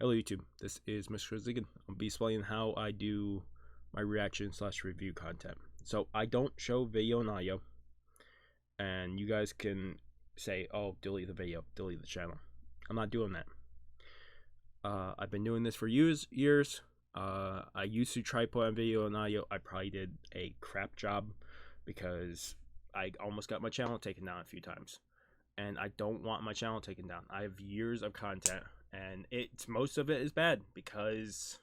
Hello YouTube, this is Mr. Ziggin. I'll be explaining how I do my reaction / review content. So I don't show video and audio, and you guys can say, oh, delete the video, delete the channel. I'm not doing that. I've been doing this for years. I used to try put on video and audio. I probably did a crap job because I almost got my channel taken down a few times, and I don't want my channel taken down. I have years of content, and most of it is bad because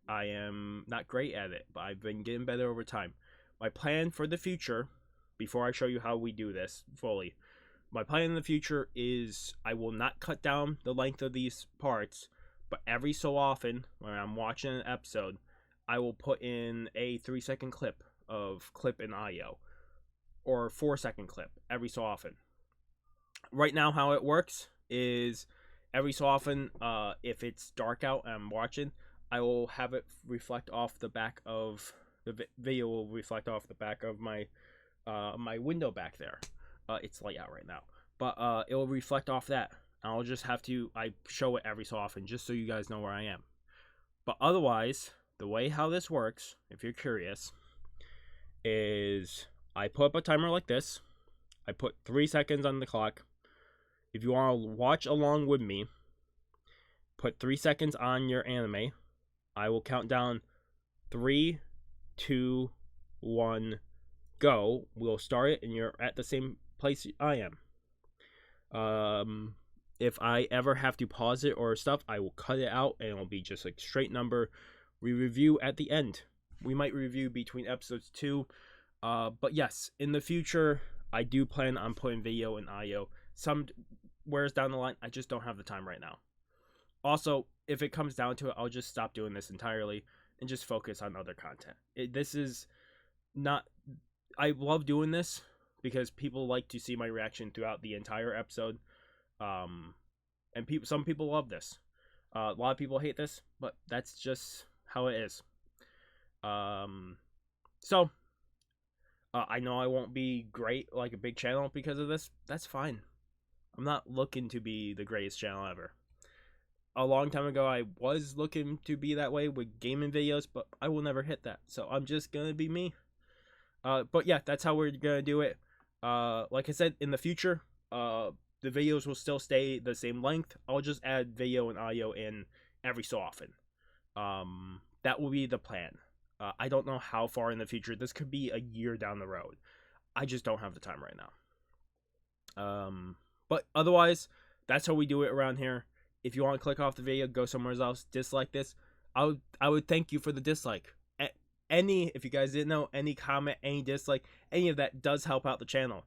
I am not great at it, but I've been getting better over time. My plan for the future, before I show you how we do this fully, my plan in the future is I will not cut down the length of these parts, but every so often when I'm watching an episode, I will put in a 3-second clip of clip in audio or 4-second clip every so often. Right now, how it works is every so often, if it's dark out and I'm watching, I will have it reflect off the back of the video. Will reflect off the back of my my window back there. It's light out right now, but it will reflect off that. I'll just have to show it every so often just so you guys know where I am. But otherwise, the way how this works, if you're curious, is I put up a timer like this. I put 3 seconds on the clock. If you want to watch along with me, put 3 seconds on your anime. I will count down 3, 2, 1, go. We'll start it, and you're at the same place I am. If I ever have to pause it or stuff, I will cut it out, and it'll be just a straight number. We review at the end. We might review between episodes too. But yes, in the future, I do plan on putting video and audio. Somewheres down the line, I just don't have the time right now. Also, if it comes down to it, I'll just stop doing this entirely and just focus on other content. This is not... I love doing this because people like to see my reaction throughout the entire episode. And some people love this. A lot of people hate this, but that's just how it is. I know I won't be great like a big channel because of this. That's fine. I'm not looking to be the greatest channel ever. A long time ago, I was looking to be that way with gaming videos, but I will never hit that. So I'm just going to be me. But yeah, that's how we're going to do it. Like I said, in the future, the videos will still stay the same length. I'll just add video and audio in every so often. That will be the plan. I don't know how far in the future. This could be a year down the road. I just don't have the time right now. But otherwise, that's how we do it around here. If you want to click off the video, go somewhere else, dislike this, I would thank you for the dislike. If you guys didn't know, any comment, any dislike, any of that does help out the channel.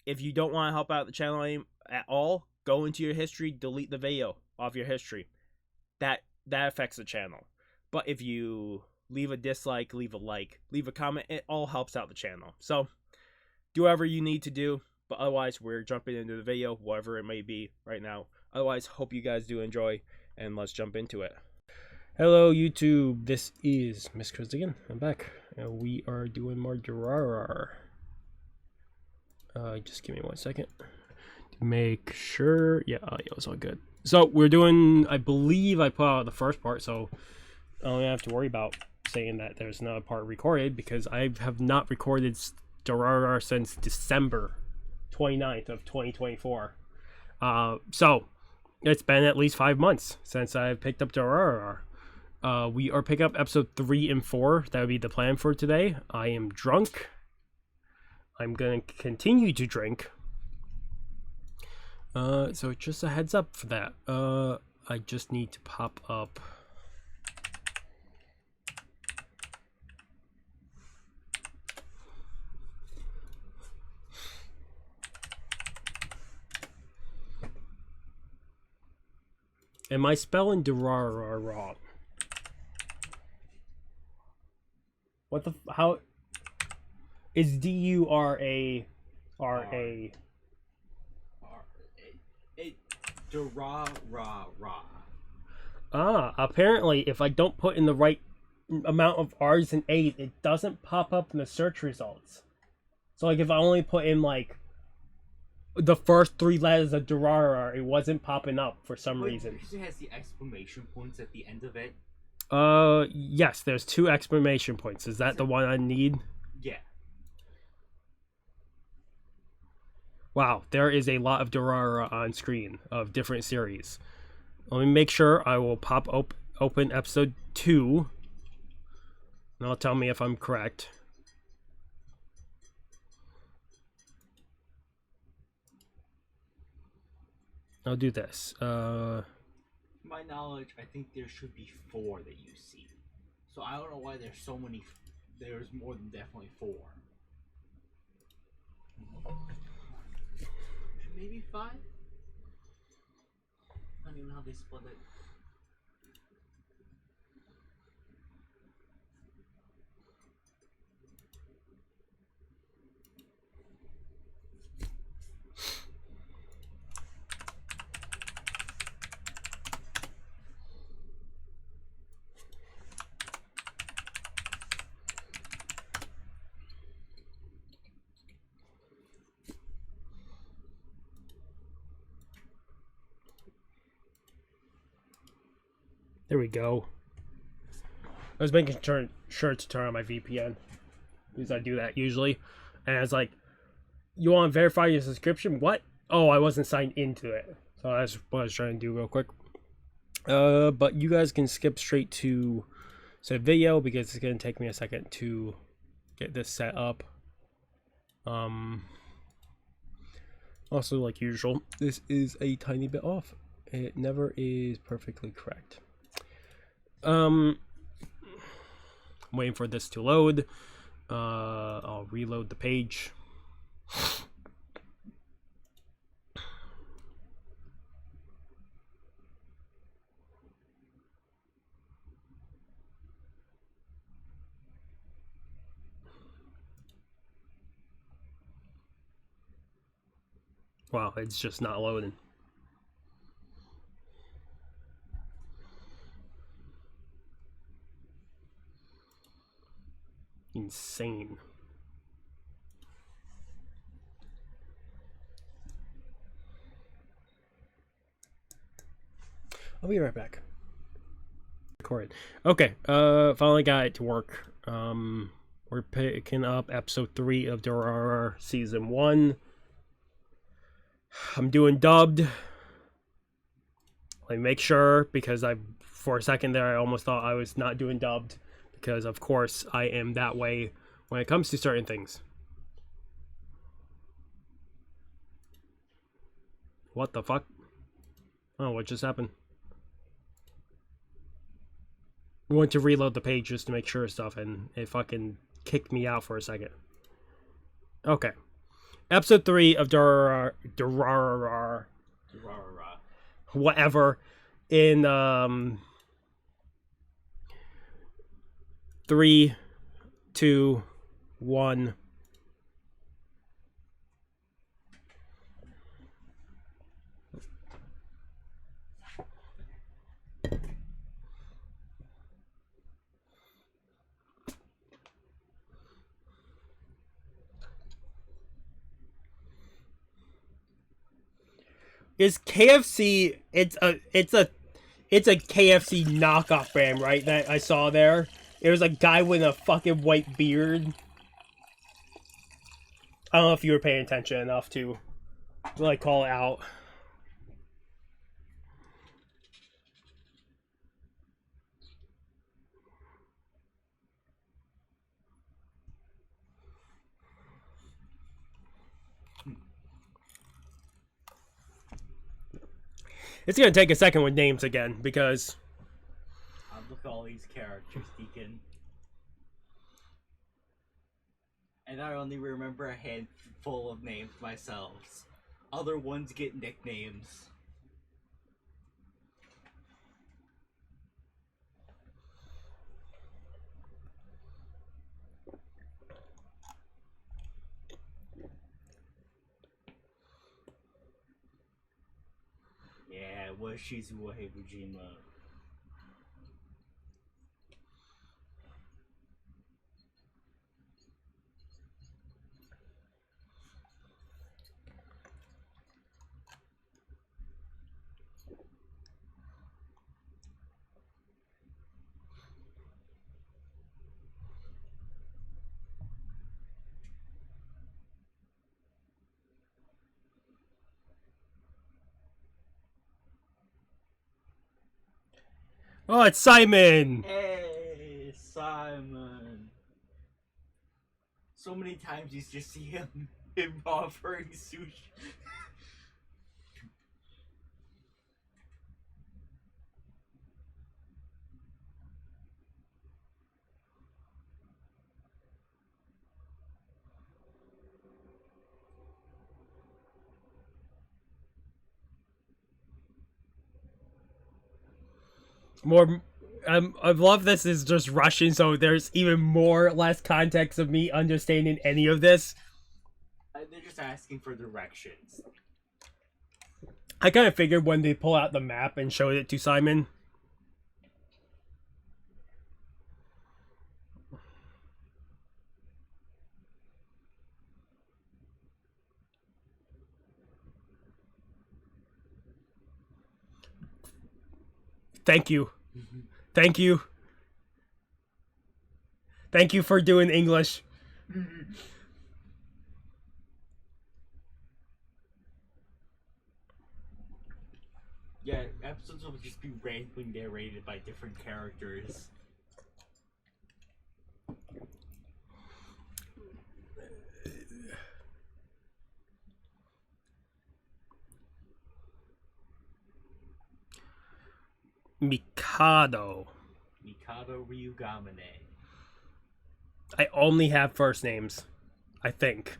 If you don't want to help out the channel at all, go into your history, delete the video off your history. That affects the channel. But if you leave a dislike, leave a like, leave a comment, it all helps out the channel. So do whatever you need to do. But otherwise, we're jumping into the video, whatever it may be right now. Otherwise, hope you guys do enjoy, and let's jump into it. Hello, YouTube. This is Mr. Ziggin. I'm back, and we are doing more Durarara. Just give me 1 second to make sure. Yeah, it's all good. So we're doing, I believe I put out the first part, so I don't have to worry about saying that there's another part recorded, because I have not recorded Durarara since December 29th of 2024. So it's been at least 5 months since I've picked up Durarara. We are picking up episode 3 and 4. That would be the plan for today. I am drunk. I'm going to continue to drink. So just a heads up for that. I just need to pop up. Am I spelling Durarara wrong? What the how is Durarara? Durarara. Apparently if I don't put in the right amount of R's and A's, it doesn't pop up in the search results. So like if I only put in like the first three letters of Durarara. It wasn't popping up for some reason. It has the exclamation points at the end of it. Yes, there's 2 exclamation points. Is that the one I need? Yeah. Wow, there is a lot of Durarara on screen of different series. Let me make sure. I will pop open episode 2. And I'll tell me if I'm correct. I'll do this. To my knowledge, I think there should be 4 that you see. So I don't know why there's so many. There's more than definitely 4. Maybe 5? I don't even know how they split it. There we go. I was making sure to turn on my VPN because I do that usually. And it's like, you want to verify your subscription? What? Oh, I wasn't signed into it. So that's what I was trying to do real quick. But you guys can skip straight to said video because it's going to take me a second to get this set up. Also, like usual, this is a tiny bit off. It never is perfectly correct. I'm waiting for this to load. I'll reload the page. Wow, it's just not loading. Insane. I'll be right back. Record. Okay, finally got it to work. We're picking up episode 3 of Durarara season 1. I'm doing dubbed. Let me make sure, because for a second there I almost thought I was not doing dubbed, because of course I am that way when it comes to certain things. What the fuck? Oh, what just happened? I went to reload the page just to make sure stuff, and it fucking kicked me out for a second. Okay. Episode 3 of Durarara. Whatever. In 3, 2, 1. Is KFC? It's a KFC knockoff brand, right? That I saw there. It was a guy with a fucking white beard. I don't know if you were paying attention enough to like call it out. It's gonna take a second with names again because Look at all these characters, Deacon. And I only remember a handful of names myself. Other ones get nicknames. Yeah, it was Shizuo Hebujima. Oh, it's Simon! Hey, Simon. So many times you just see him offering sushi. More. I love this is just Russian, so there's even more less context of me understanding any of this. They're just asking for directions. I kind of figured when they pull out the map and showed it to Simon. Thank you. Thank you. Thank you for doing English. Yeah, episodes will just be randomly narrated by different characters. Mikado. Mikado Ryugamane. I only have first names. I think.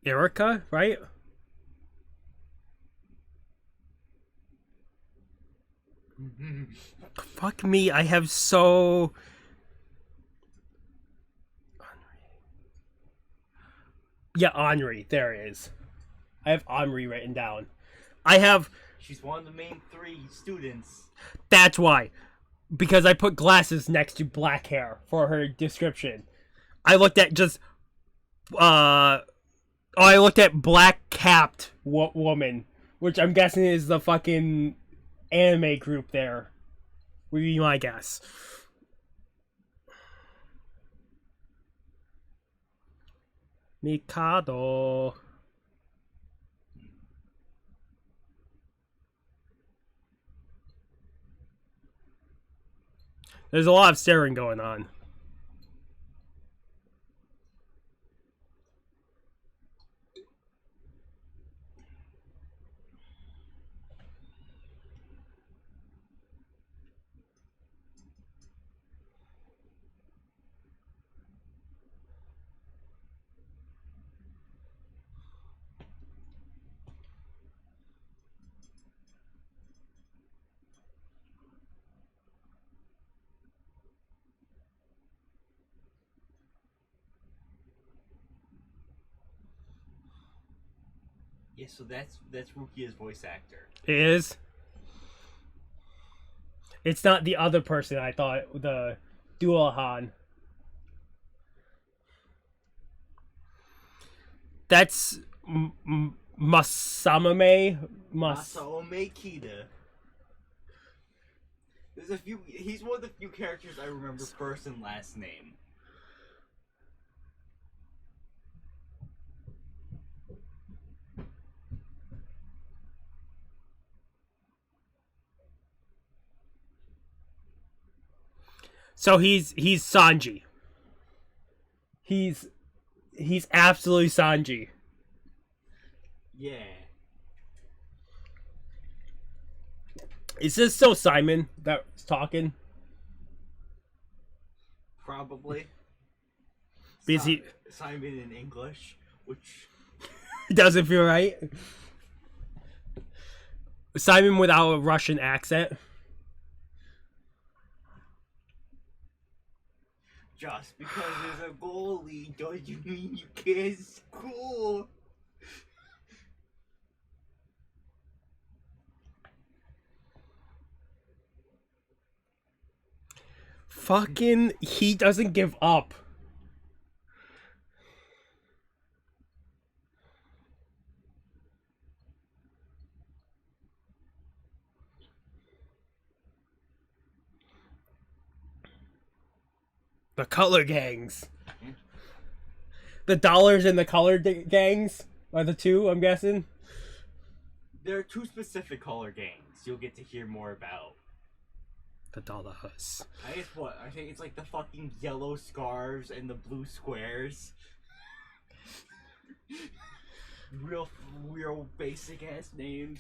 Erica, right? Fuck me, I have so... Yeah, Henri. There it is. I have Henri written down. I have... She's one of the main 3 students. That's why. Because I put glasses next to black hair for her description. I looked at just... I looked at black-capped woman. Which I'm guessing is the fucking anime group there. Would be my guess. Mikado. There's a lot of staring going on. Yeah, so that's Rukia's voice actor. It is. It's not the other person I thought, the Duahan. That's Masamame. Masaome Kida. There's a few. He's one of the few characters I remember first and last name. So he's Sanji. He's absolutely Sanji. Yeah. Is this still Simon that's talking? Probably. Busy. Simon in English, which doesn't feel right. Simon without a Russian accent. just because there's a goalie doesn't mean you can't score. Fucking, he doesn't give up. The color gangs. Yeah. The dollars and the color gangs are the two, I'm guessing. There are two specific color gangs you'll get to hear more about. The dollars. I guess what? I think it's like the fucking yellow scarves and the blue squares. real basic ass names.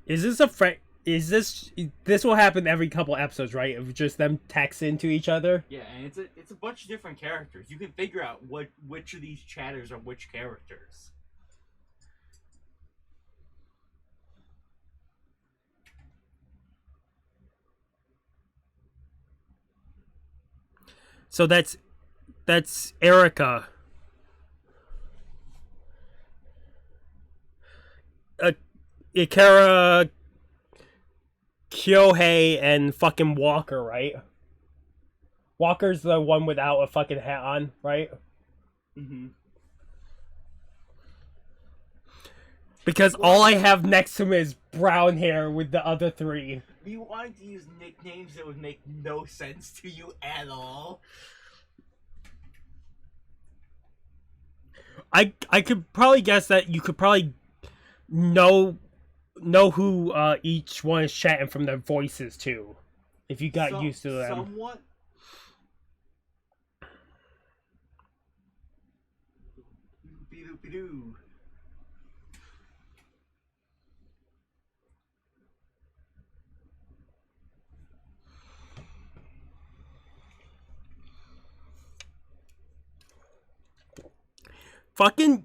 Is this a this will happen every couple episodes, right? Of just them texting to each other? Yeah, and it's a bunch of different characters. You can figure out which of these chatters are which characters. So that's Erica. Ikara, Kyohei, and fucking Walker, right? Walker's the one without a fucking hat on, right? Mm-hmm. Because all I have next to him is brown hair with the other three. You wanted to use nicknames that would make no sense to you at all. I could probably guess that you could probably know who each one is chatting from their voices too, if you got used to them. Somewhat. Be-doo-be-doo. Fucking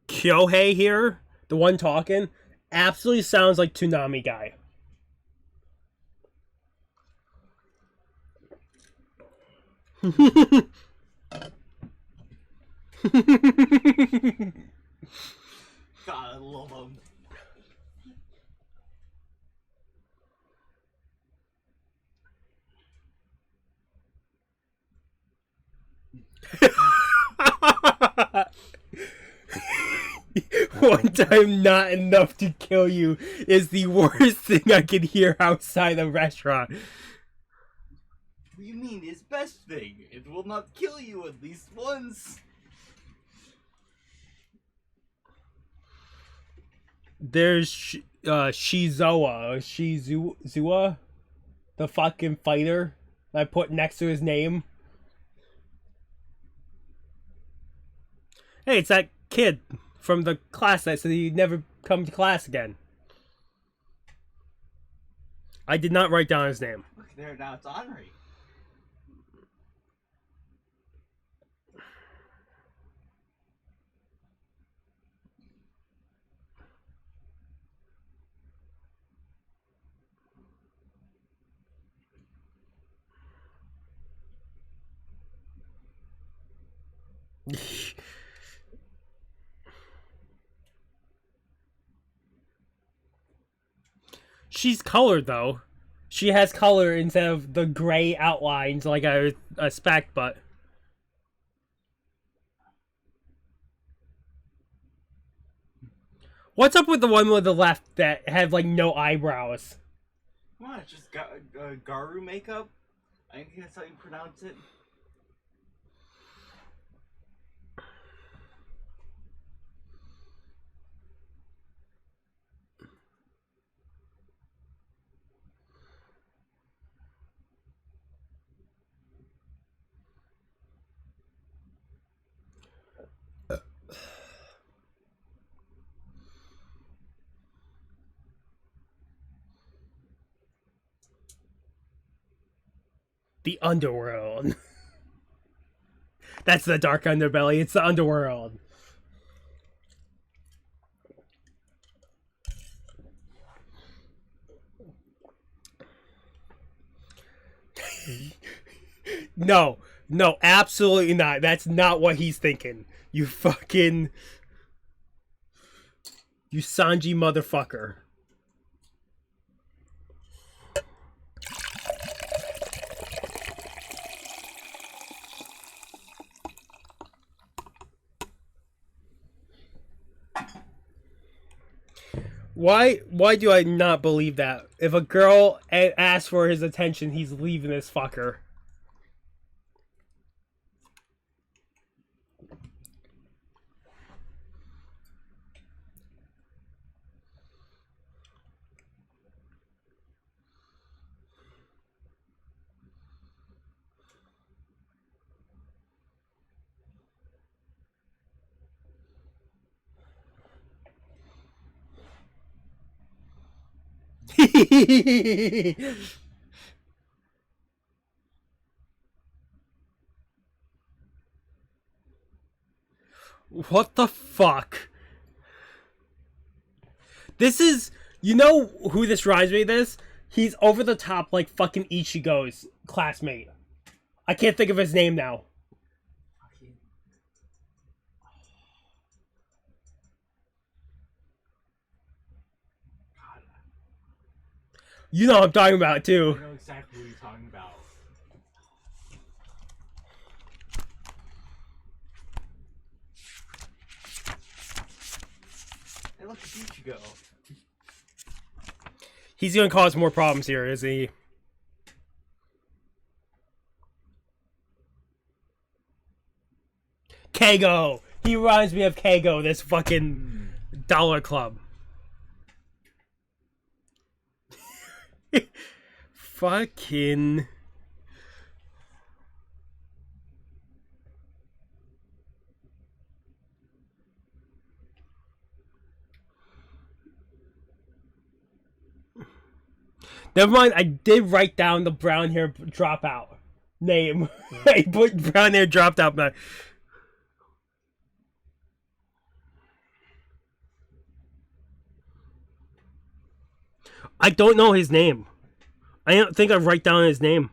Kyohei here, the one talking, absolutely sounds like Toonami guy. God, I love him. One time not enough to kill you is the worst thing I could hear outside a restaurant. What do you mean, his best thing? It will not kill you at least once. There's Shizua, the fucking fighter I put next to his name. Hey, it's that kid from the class that said he'd never come to class again. I did not write down his name. Look there, now it's Henri. She's colored though. She has color instead of the gray outlines like I expect, but what's up with the one with the left that had like no eyebrows? Come on, it's just Garu makeup. I think that's how you pronounce it. The underworld. That's the dark underbelly. It's the underworld. No, absolutely not. That's not what he's thinking. You fucking... You Sanji motherfucker. Why do I not believe that? If a girl asks for his attention, he's leaving this fucker. What the fuck? This is... You know who this reminds me of this? He's over the top like fucking Ichigo's classmate. I can't think of his name now. You know what I'm talking about, too. I know exactly what you're talking about. Hey, look, at Ichigo. He's gonna cause more problems here, isn't he? Kago! He reminds me of Kago, this fucking dollar club. Fucking... Never mind, I did write down the brown hair dropout name. I put brown hair dropped out, man. I don't know his name. I don't think I write down his name.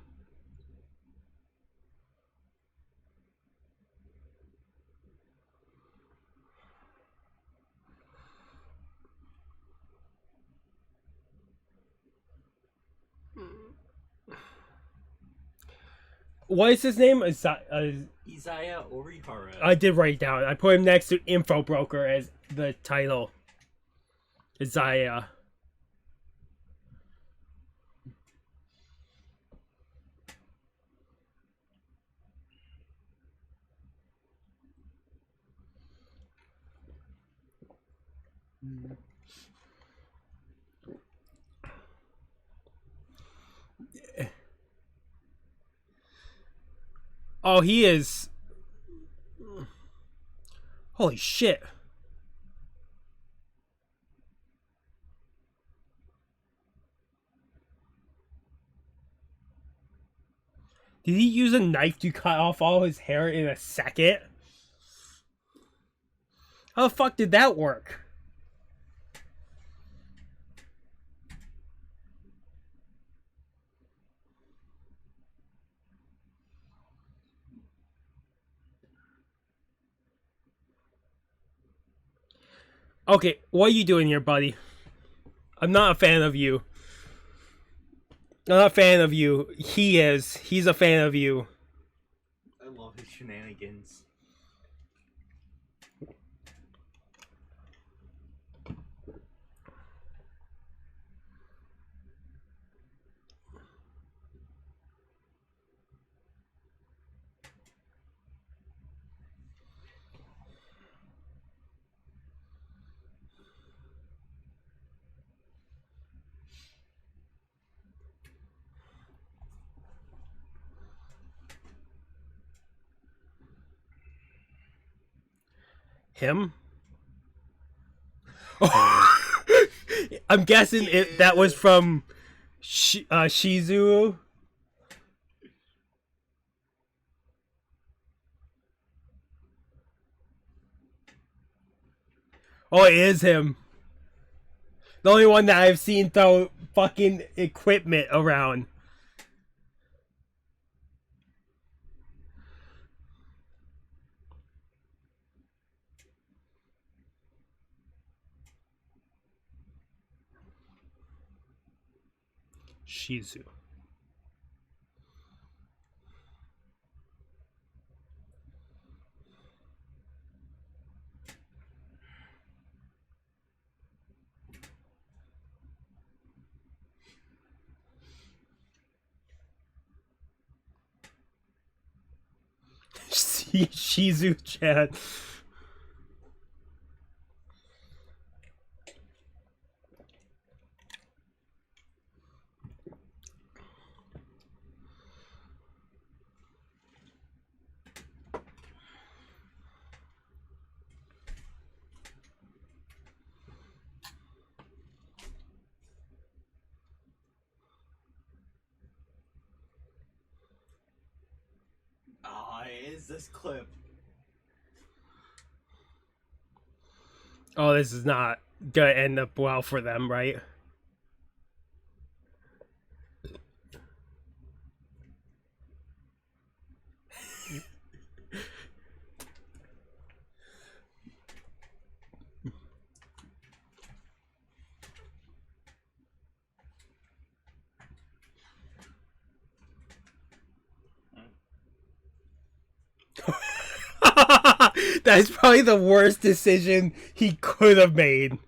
What is his name? Izaya Orihara. I did write it down. I put him next to Info Broker as the title. Izaya. Oh, he is... Holy shit. Did he use a knife to cut off all his hair in a second? How the fuck did that work? Okay, what are you doing here, buddy? I'm not a fan of you. I'm not a fan of you. He is. He's a fan of you. I love his shenanigans. Him? Oh. I'm guessing that was from Shizu. Oh, it is him. The only one that I've seen throw fucking equipment around. Shizu. Shizu chat. Is this clip? Oh, this is not gonna end up well for them, right? That's probably the worst decision he could have made.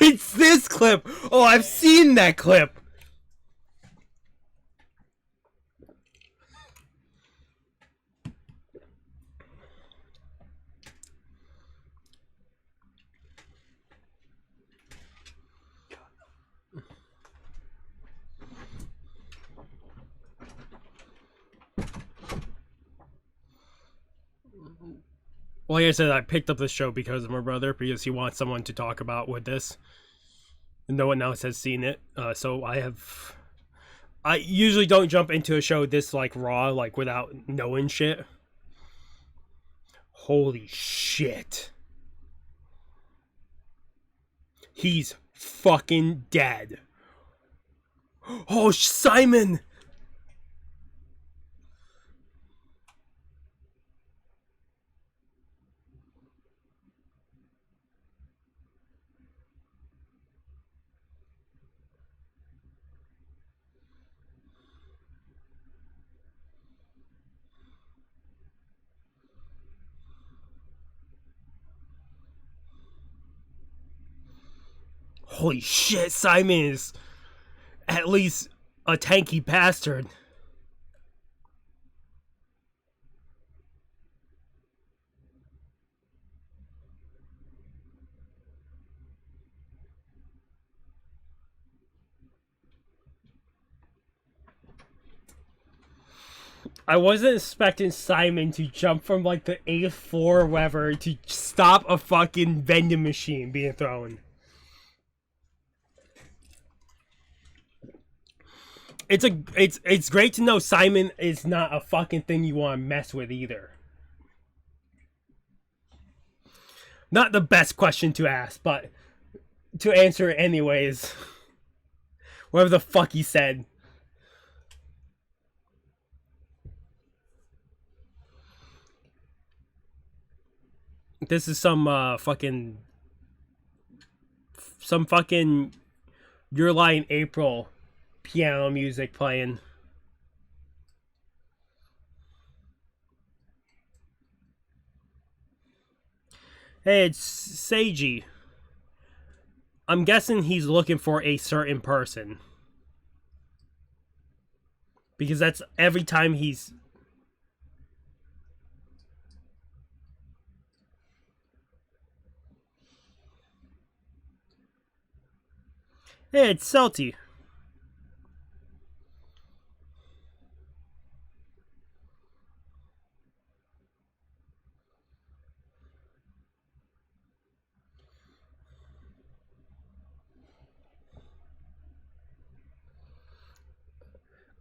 It's this clip. Oh, I've seen that clip. Well, like I said, I picked up this show because of my brother, because he wants someone to talk about with this. And no one else has seen it, so I usually don't jump into a show this like raw, like without knowing shit. Holy shit. He's fucking dead. Oh, Simon! Holy shit, Simon is at least a tanky bastard. I wasn't expecting Simon to jump from like the 8th floor or whatever to stop a fucking vending machine being thrown. It's great to know Simon is not a fucking thing you want to mess with either. Not the best question to ask, but to answer it anyways. Whatever the fuck he said. This is some fucking Your Lie April piano music playing. Hey, it's Seiji. I'm guessing he's looking for a certain person. Because that's every time he's... Hey, it's Celty.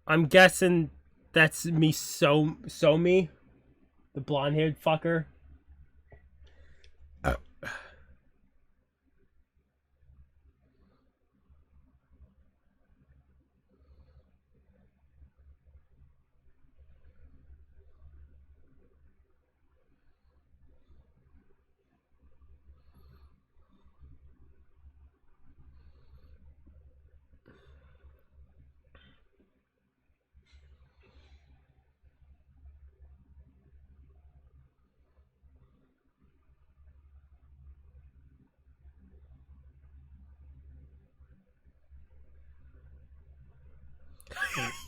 I'm guessing that's me, so me, the blonde-haired fucker.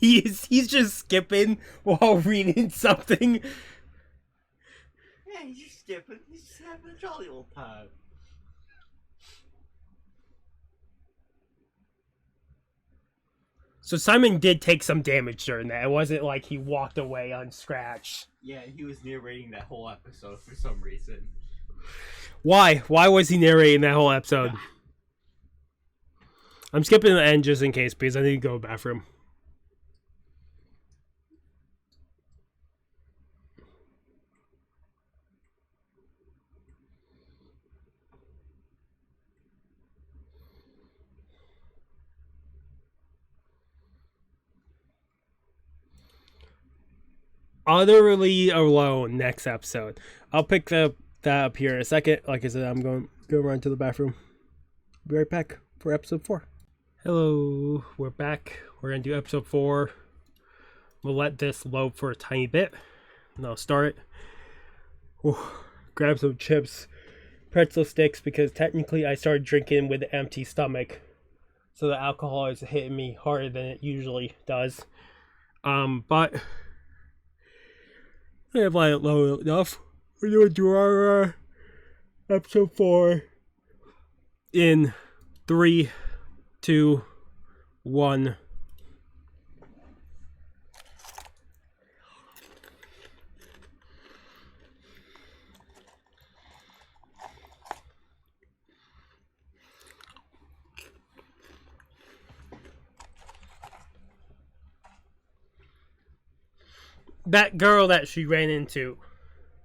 he's just skipping while reading something. Yeah, he's just skipping. He's just having a jolly old time. So Simon did take some damage during that. It wasn't like he walked away unscratched. Yeah, he was narrating that whole episode for some reason. Why? Why was he narrating that whole episode? Yeah. I'm skipping the end just in case because I need to go to the bathroom. Utterly Alone next episode. I'll pick that up here in a second. Like I said, I'm going to run to the bathroom. Be right back for episode 4. Hello, we're back. We're going to do episode 4. We'll let this load for a tiny bit. And I'll start. Ooh, grab some chips, pretzel sticks, because technically I started drinking with an empty stomach. So the alcohol is hitting me harder than it usually does. But I have light low enough. We're doing Durarara episode 4 in 3, 2, 1. That girl that she ran into.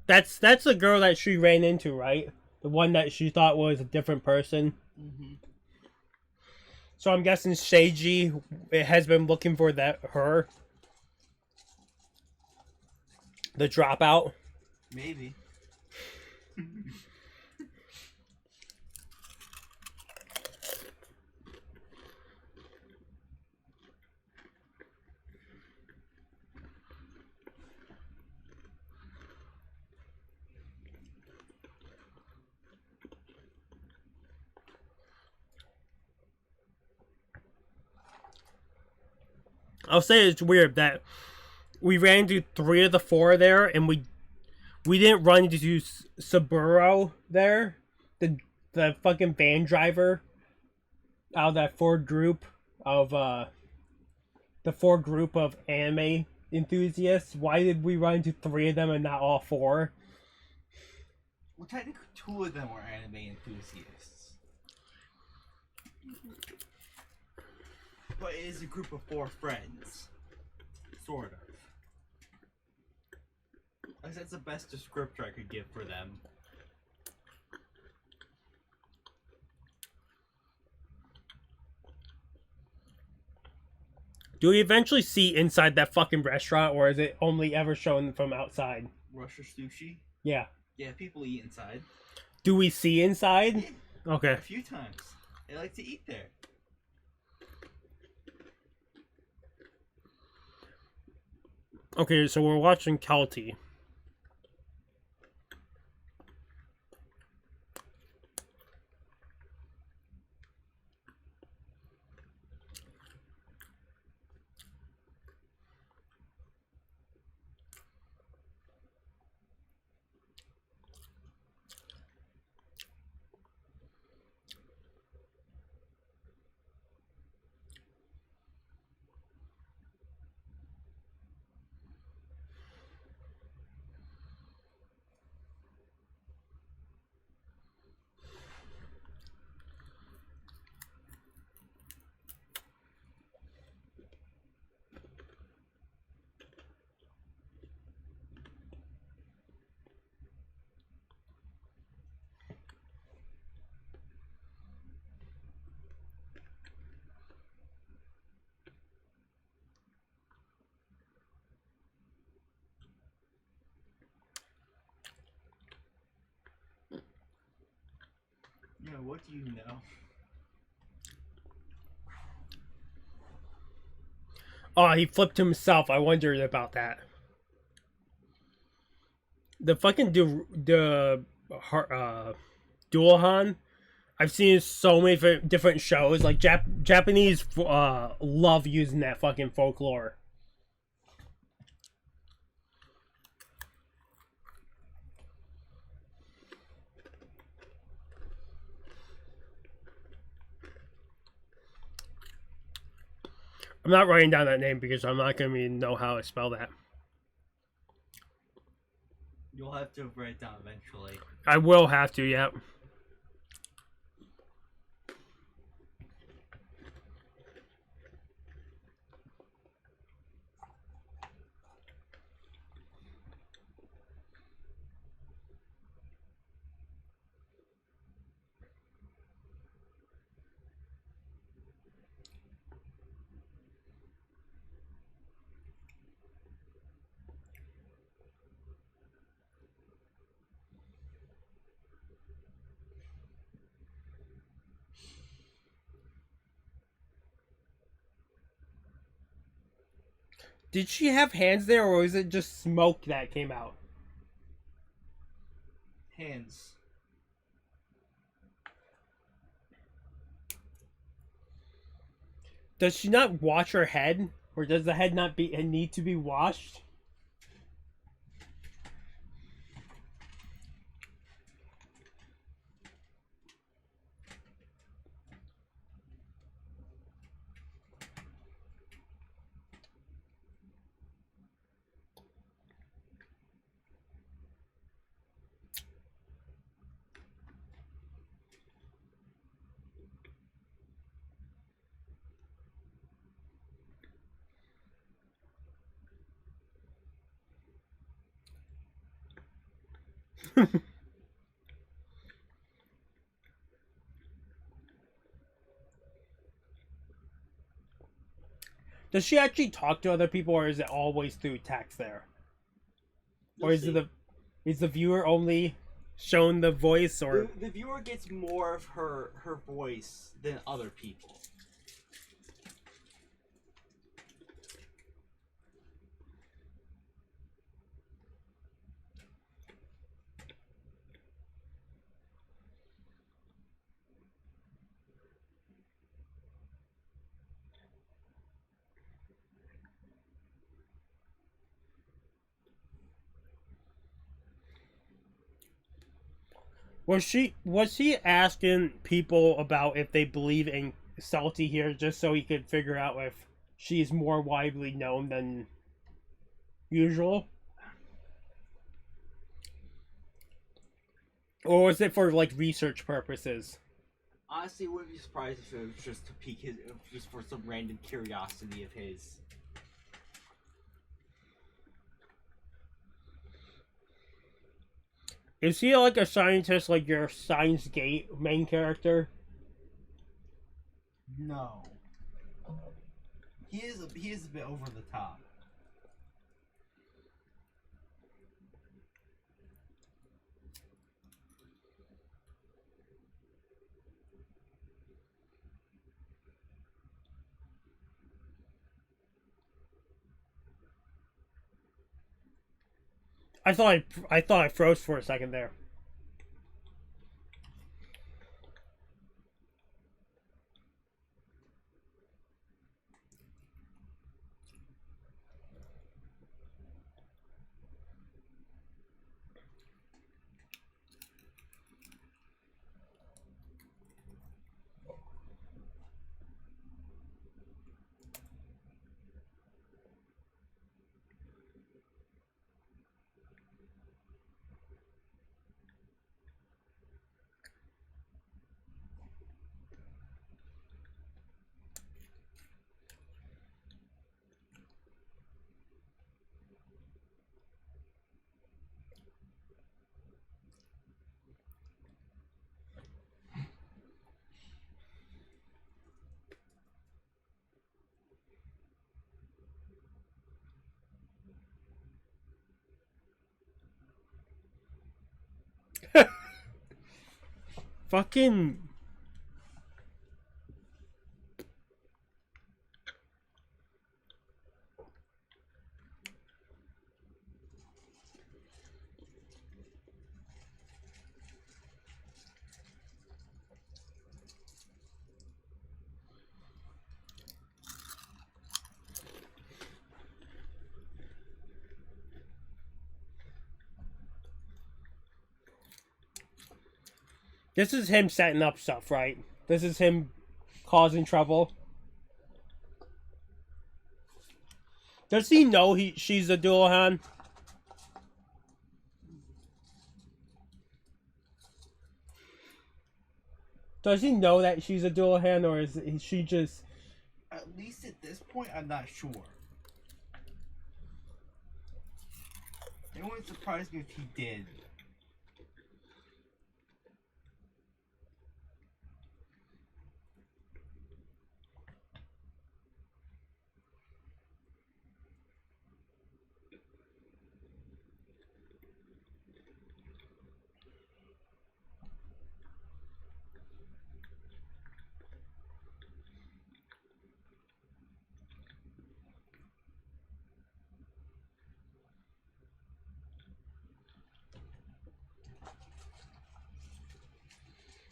That's the girl that she ran into, right? The one that she thought was a different person. Mm-hmm. So I'm guessing Seiji has been looking for her. The dropout. Maybe. I'll say it's weird that we ran into 3 of the 4 there, and we didn't run into Saburo there, the fucking van driver out of that 4 group of anime enthusiasts. Why did we run into 3 of them and not all 4? Well, technically 2 of them were anime enthusiasts. But it is a group of 4 friends. Sort of. I guess that's the best descriptor I could give for them. Do we eventually see inside that fucking restaurant, or is it only ever shown from outside? Russia sushi? Yeah. Yeah, people eat inside. Do we see inside? Yeah, Okay. a few times. They like to eat there. Okay, so we're watching Celty. Yeah, what do you know? Oh, he flipped himself. I wondered about that. The fucking Dualhan, I've seen so many different shows. Like Japanese love using that fucking folklore. I'm not writing down that name because I'm not going to know how to spell that. You'll have to write it down eventually. I will have to, yeah. Did she have hands there, or was it just smoke that came out? Hands. Does she not wash her head, or does the head not need to be washed? Does she actually talk to other people, or is it always through text there? Or is the viewer only shown the voice, or the viewer gets more of her voice than other people. was she asking people about if they believe in Celty here, just so he could figure out if she's more widely known than usual? Or was it for like research purposes? Honestly, wouldn't be surprised if it was just to pique his, just for some random curiosity of his. Is he like a scientist, like your Science Gate main character? No. He is a bit over the top. I thought I froze for a second there. Fucking. This is him setting up stuff, right? This is him causing trouble. Does he know she's a dual hand? Does he know that she's a dual hand, or is she just... At least at this point, I'm not sure. It wouldn't surprise me if he did.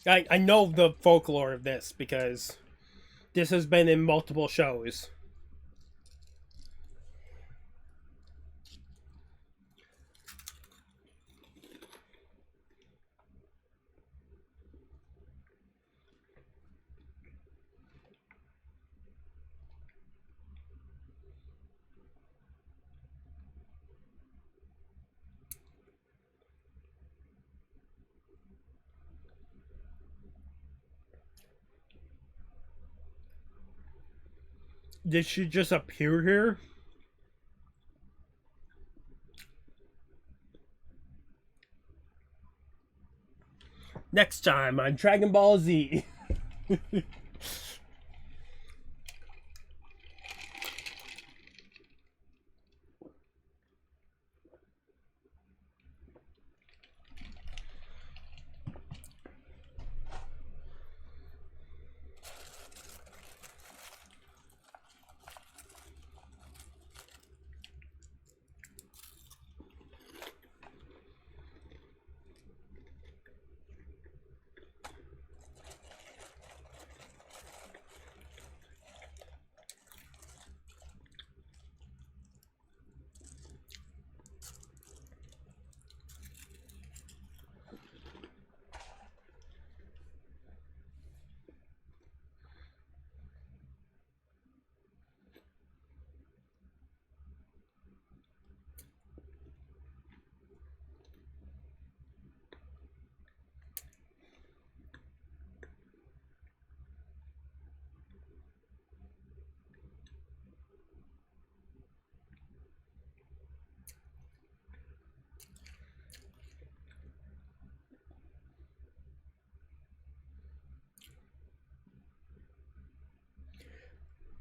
I know the folklore of this because this has been in multiple shows. Did she just appear here? Next time on Dragon Ball Z.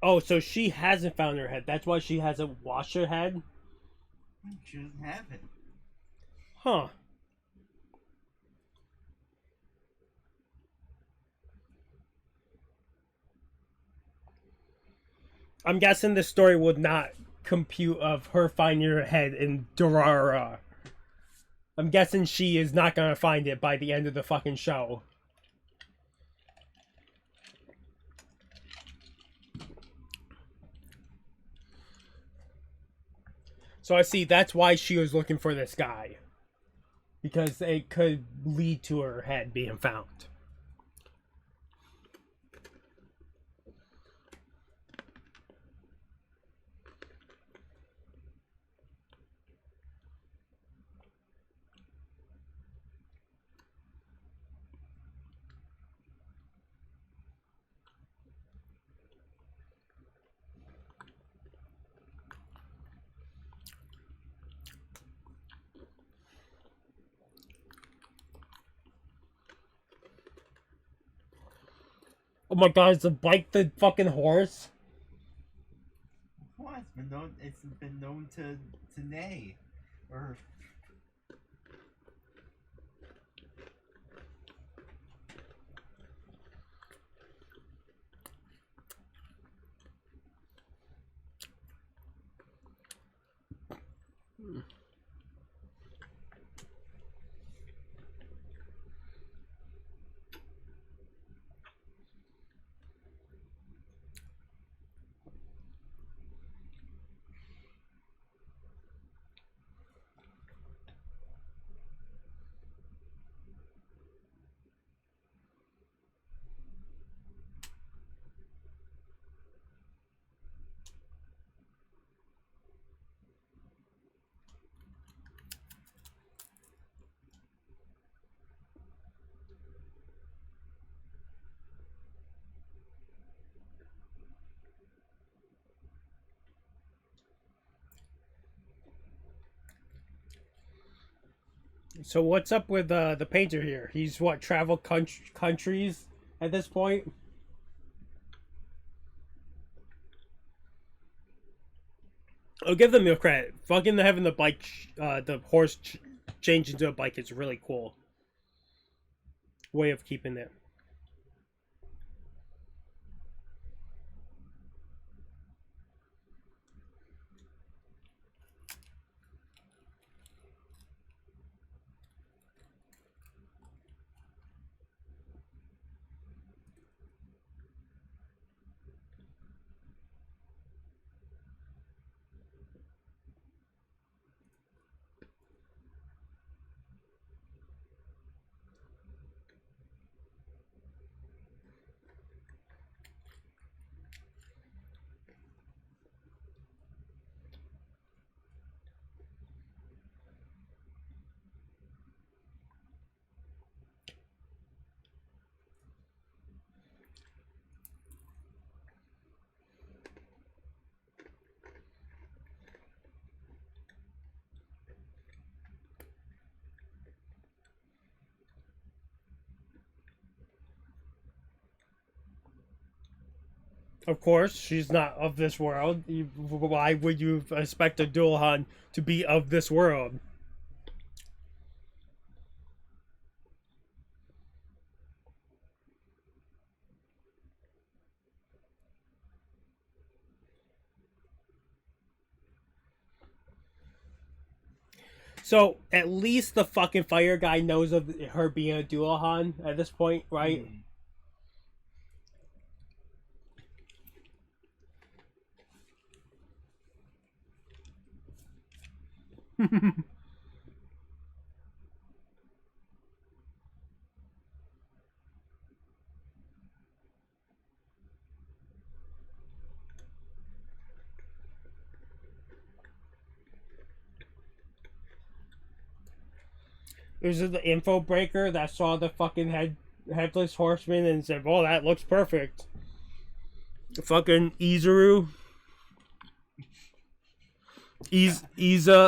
Oh, so she hasn't found her head. That's why she hasn't washed her head? She doesn't have it. Huh. I'm guessing the story would not compute of her finding her head in Durarara. I'm guessing she is not gonna find it by the end of the fucking show. So I see that's why she was looking for this guy. Because it could lead to her head being found. Oh my god, is the bike the fucking horse? What? It's been known to neigh. Or So what's up with the painter here? He's what, traveled countries at this point? I'll give them the credit. Fucking having the bike, the horse change into a bike is really cool. Way of keeping it. Of course, she's not of this world. Why would you expect a Dualhan to be of this world? So at least the fucking fire guy knows of her being a Dualhan at this point, right? Is it the info breaker that saw the fucking headless horseman and said, "Well, that looks perfect." Fucking Izuru. Izaha.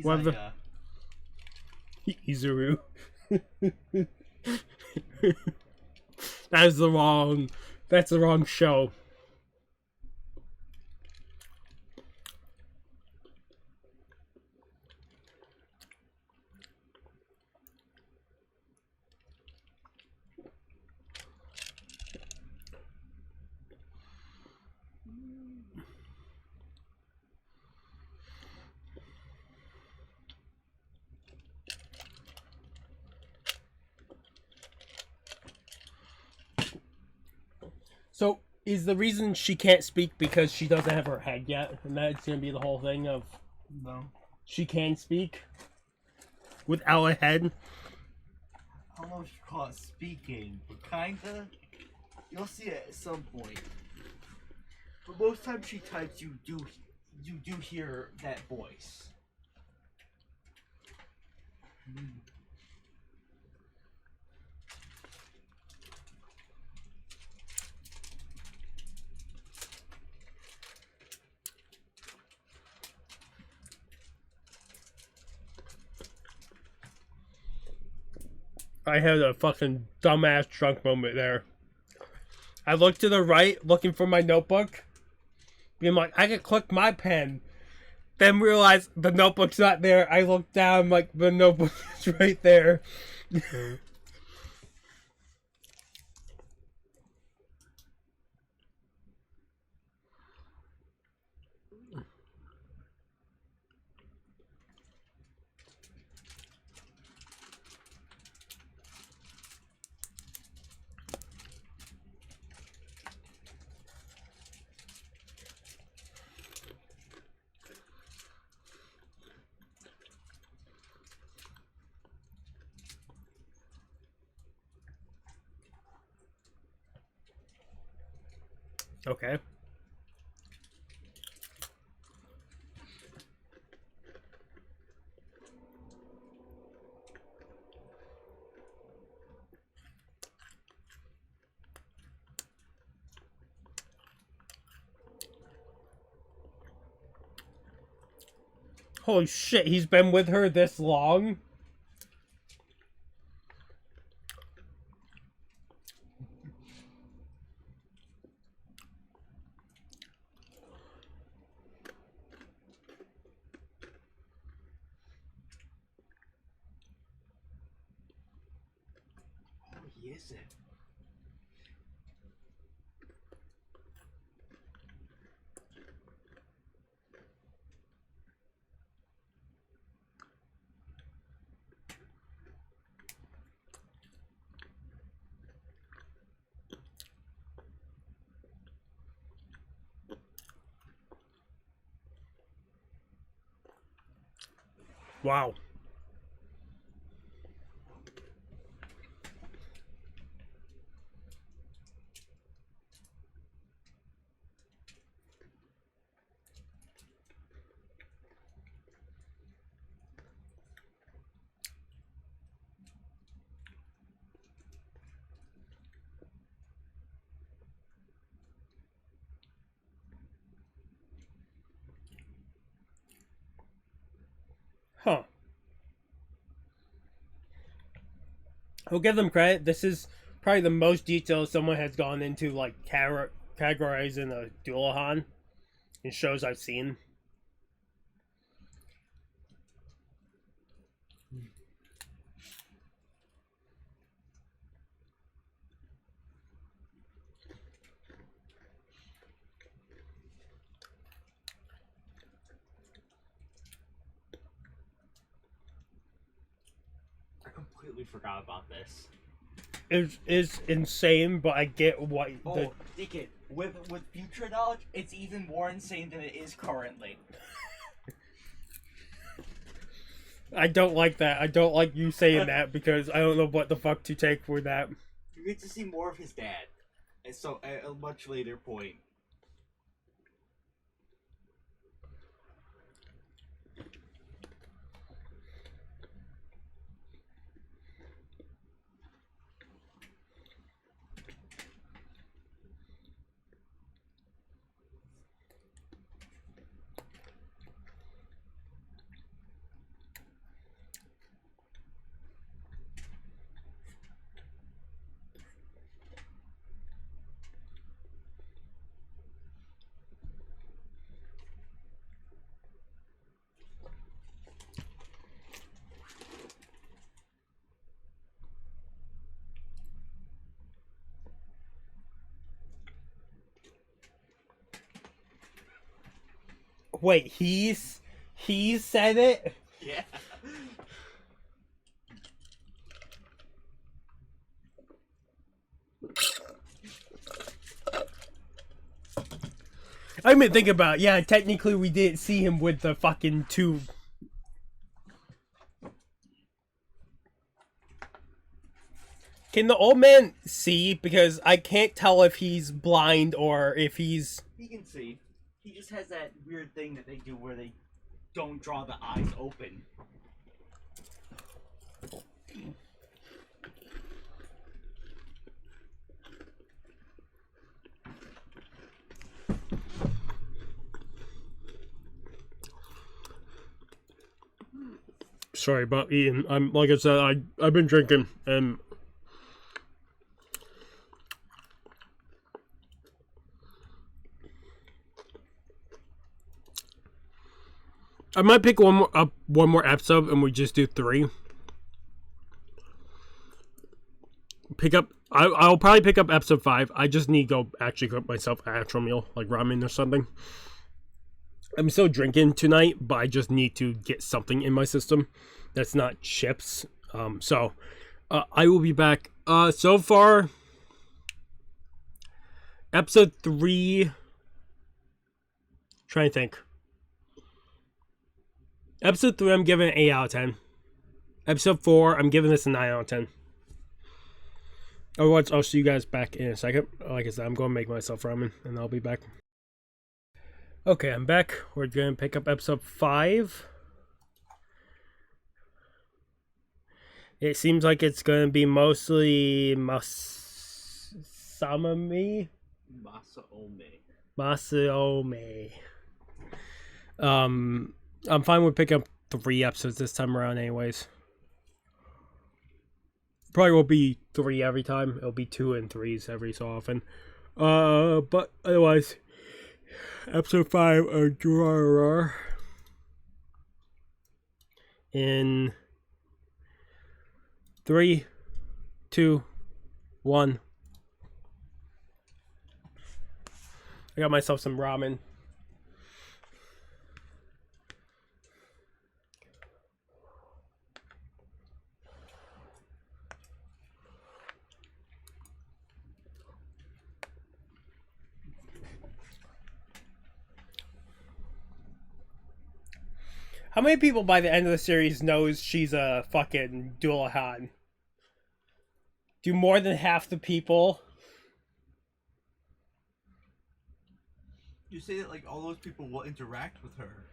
Whatever. Izuru. That's the wrong show. So, is the reason she can't speak because she doesn't have her head yet? And that's gonna be the whole thing of... No. She can speak without a head? I don't know if you call it speaking, but kinda. You'll see it at some point. But most times she types, you do hear that voice. I had a fucking dumbass drunk moment there. I looked to the right, looking for my notebook. Being like, I could click my pen. Then realize the notebook's not there. I look down, like, the notebook is right there. Okay. Holy shit, he's been with her this long? Oh, he isn't. Wow. Huh. I'll give them credit. This is probably the most detail someone has gone into, like, categorizing a Dualahan in shows I've seen. I completely forgot about this. It's insane, but I get what Oh, Deacon, with future knowledge, it's even more insane than it is currently. I don't like that. I don't like you saying that because I don't know what the fuck to take for that. You get to see more of his dad, and so at a much later point. Wait, he said it? Yeah. I mean, think about it. Yeah, technically we didn't see him with the fucking tube. Can the old man see? Because I can't tell if he's blind or if he's... He can see. He just has that weird thing that they do where they don't draw the eyes open. Sorry about eating. I'm, like I said, I've been drinking and... I might pick one more episode and we just do 3. I'll probably pick up episode 5. I just need to go actually cook myself an actual meal, like ramen or something. I'm still drinking tonight, but I just need to get something in my system that's not chips. So I will be back. So far, episode 3. Trying to think. Episode 3, I'm giving it 8 out of 10. Episode 4, I'm giving this a 9 out of 10. Otherwise, I'll see you guys back in a second. Like I said, I'm going to make myself ramen, and I'll be back. Okay, I'm back. We're going to pick up episode 5. It seems like it's going to be mostly Masaomi. I'm fine with picking up 3 episodes this time around, anyways. Probably won't be 3 every time. It'll be 2 and 3s every so often. But otherwise, episode 5 of Durarara in 3, 2, 1. I got myself some ramen. How many people by the end of the series knows she's a fucking Dullahan? Do more than half the people? You say that like all those people will interact with her.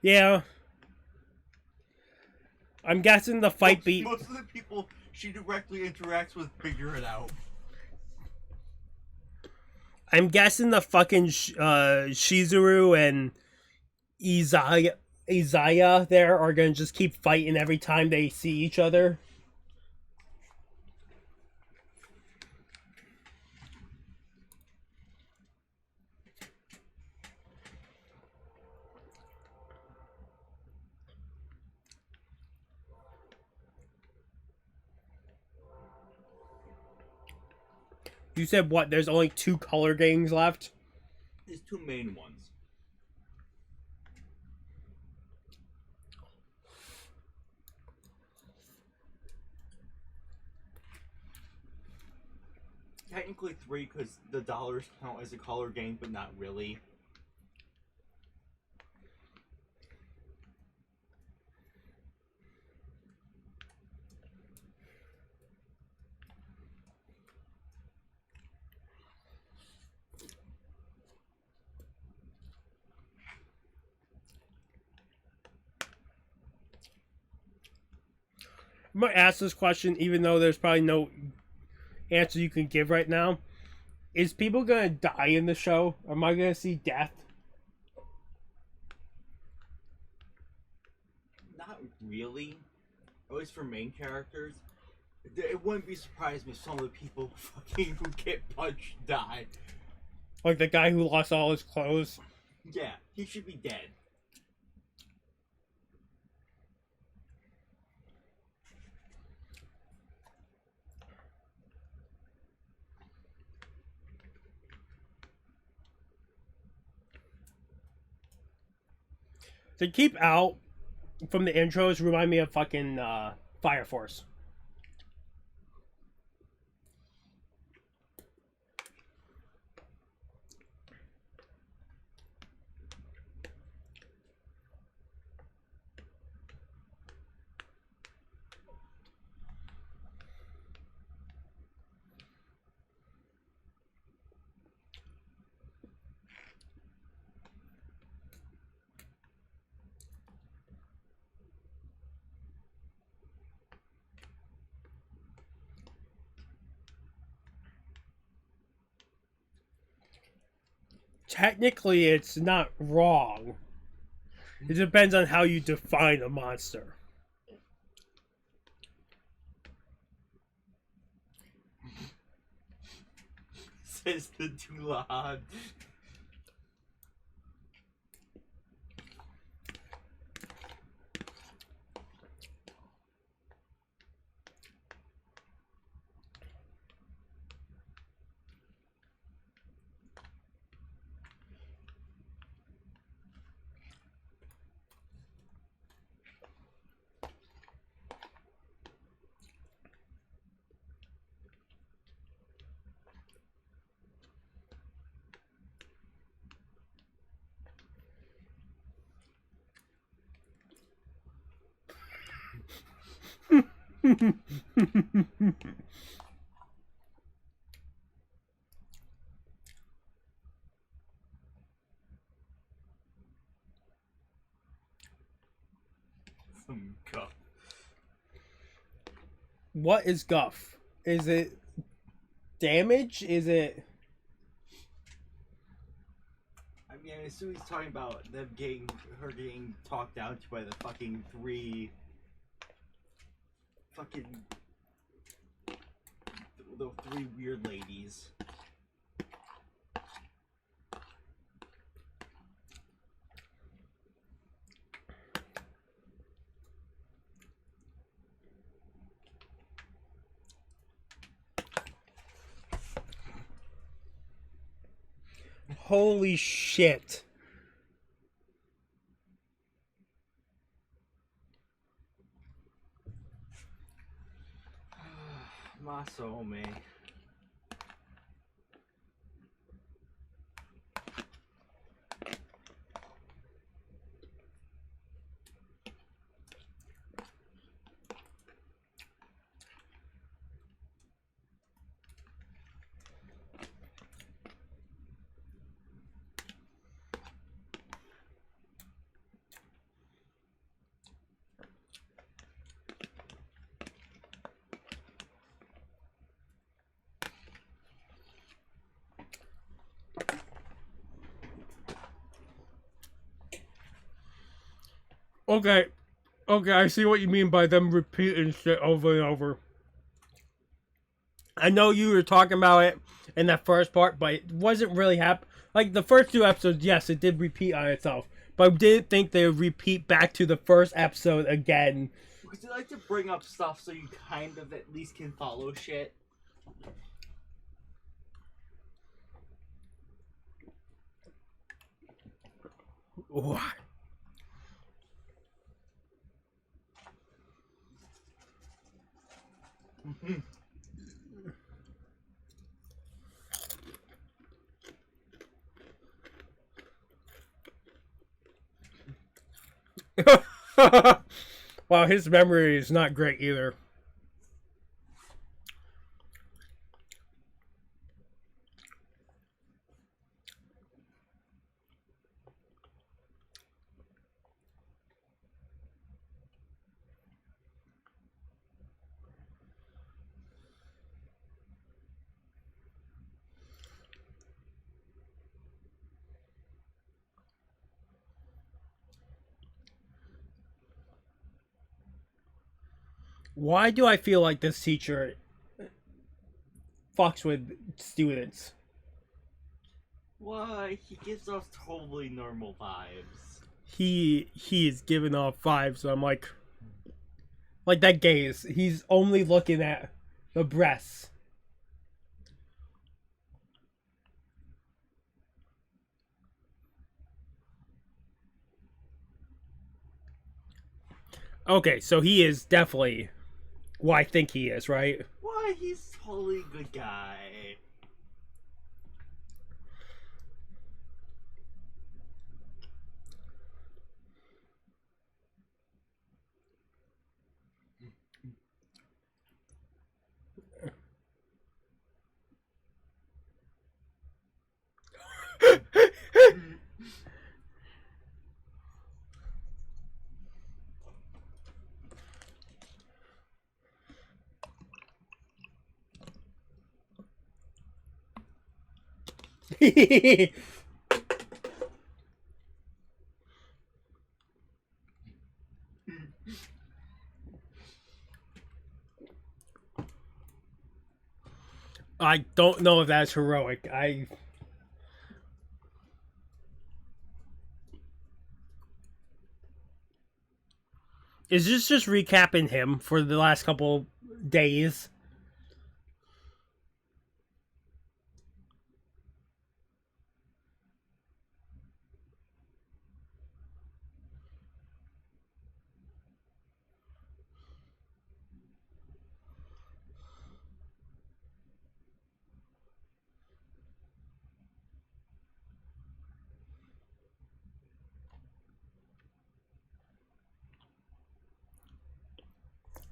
Yeah. I'm guessing the fight beat. Most of the people she directly interacts with figure it out. I'm guessing the fucking Shizuru and Izaya there are gonna just keep fighting every time they see each other. You said what? There's only 2 color gangs left? There's 2 main ones. Technically 3 because the dollars count as a color gang, but not really. I'm gonna ask this question even though there's probably no answer you can give right now. Is people gonna die in the show? Am I gonna see death? Not really. At least for main characters. It wouldn't be surprised if some of the people fucking who get punched die. Like the guy who lost all his clothes? Yeah, he should be dead. To keep out from the intros remind me of fucking Fire Force. Technically, it's not wrong. It depends on how you define a monster. Says the Dulan. Some guff. What is guff? Is it damage? Is it... I Yeah, as soon as he's talking about her getting talked down to by the fucking three the three weird ladies. Holy shit. Masome. Okay. Okay, I see what you mean by them repeating shit over and over. I know you were talking about it in that first part, but it wasn't really like the first 2 episodes, yes, it did repeat on itself. But I didn't think they would repeat back to the first episode again. Because they like to bring up stuff so you kind of at least can follow shit. What? Wow, his memory is not great either. Why do I feel like this teacher fucks with students? Why? He gives us totally normal vibes. He is giving off vibes. So I'm like that gaze. He's only looking at the breasts. Okay, so he is definitely who I think he is, right? Why? He's totally a good guy. I don't know if that's heroic. Is this just recapping him for the last couple days?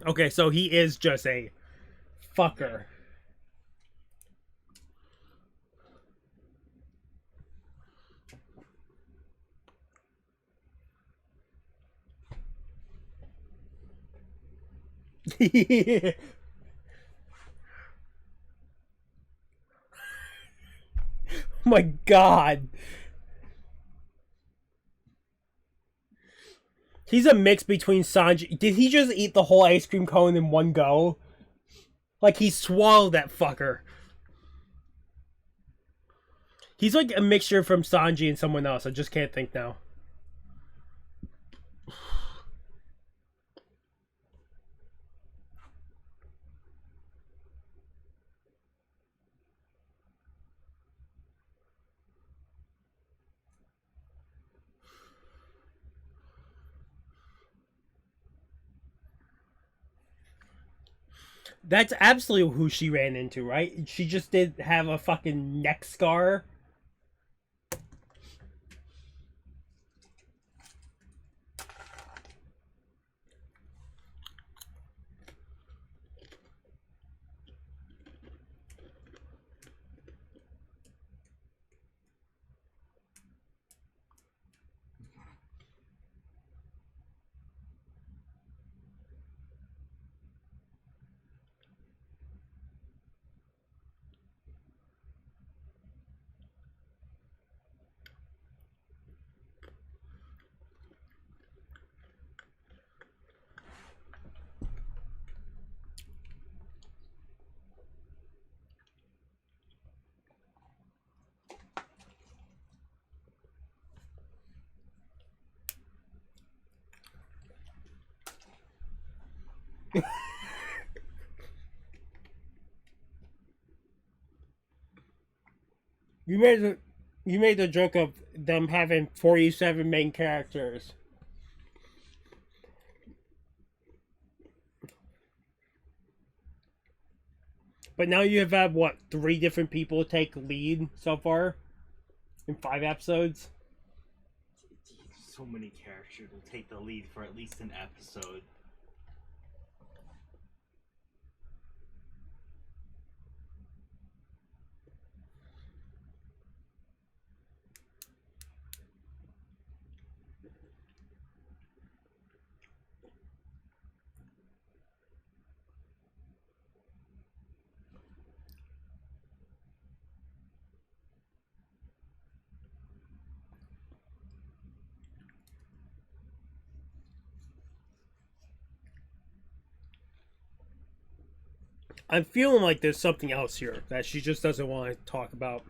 Okay, so he is just a fucker. My God. He's a mix between Sanji. Did he just eat the whole ice cream cone in one go? Like he swallowed that fucker. He's like a mixture from Sanji and someone else. I just can't think now. That's absolutely who she ran into, right? She just did have a fucking neck scar. You made the joke of them having 47 main characters. But now you have had, what, 3 different people take lead so far? In 5 episodes? So many characters will take the lead for at least an episode. I'm feeling like there's something else here that she just doesn't want to talk about.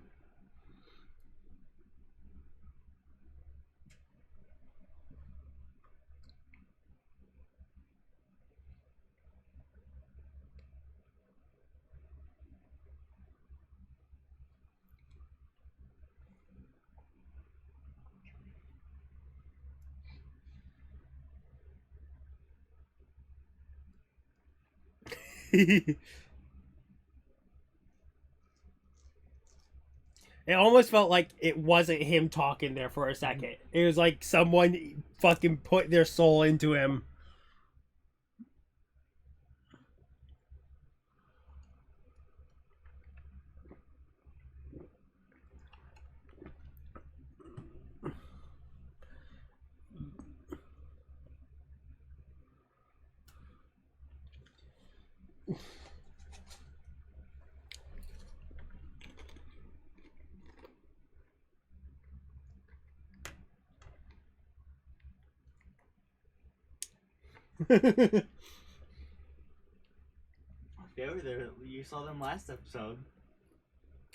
It almost felt like it wasn't him talking there for a second. It was like someone fucking put their soul into him. They were there. You saw them last episode.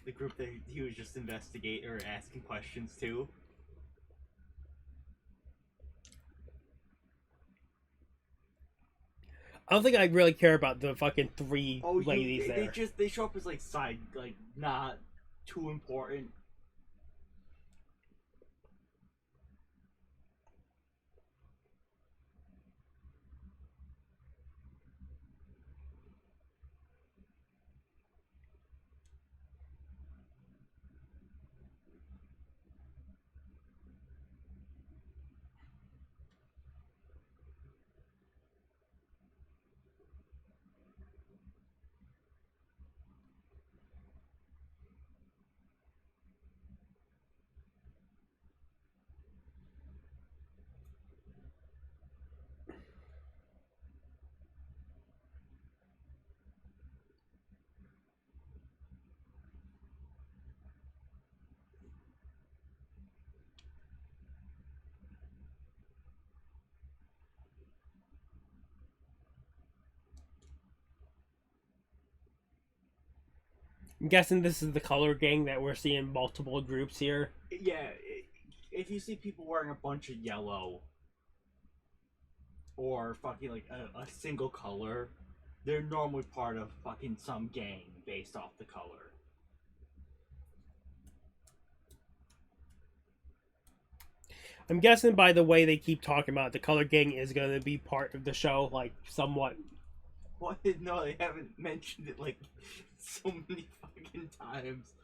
The group that he was just investigating or asking questions to. I don't think I really care about the fucking 3 ladies there. They show up as like side, like not too important. I'm guessing this is the color gang that we're seeing multiple groups here. Yeah, if you see people wearing a bunch of yellow or fucking like a single color, they're normally part of fucking some gang based off the color. I'm guessing by the way they keep talking about it, the color gang is going to be part of the show, like somewhat. What? No, they haven't mentioned it like so many fucking times.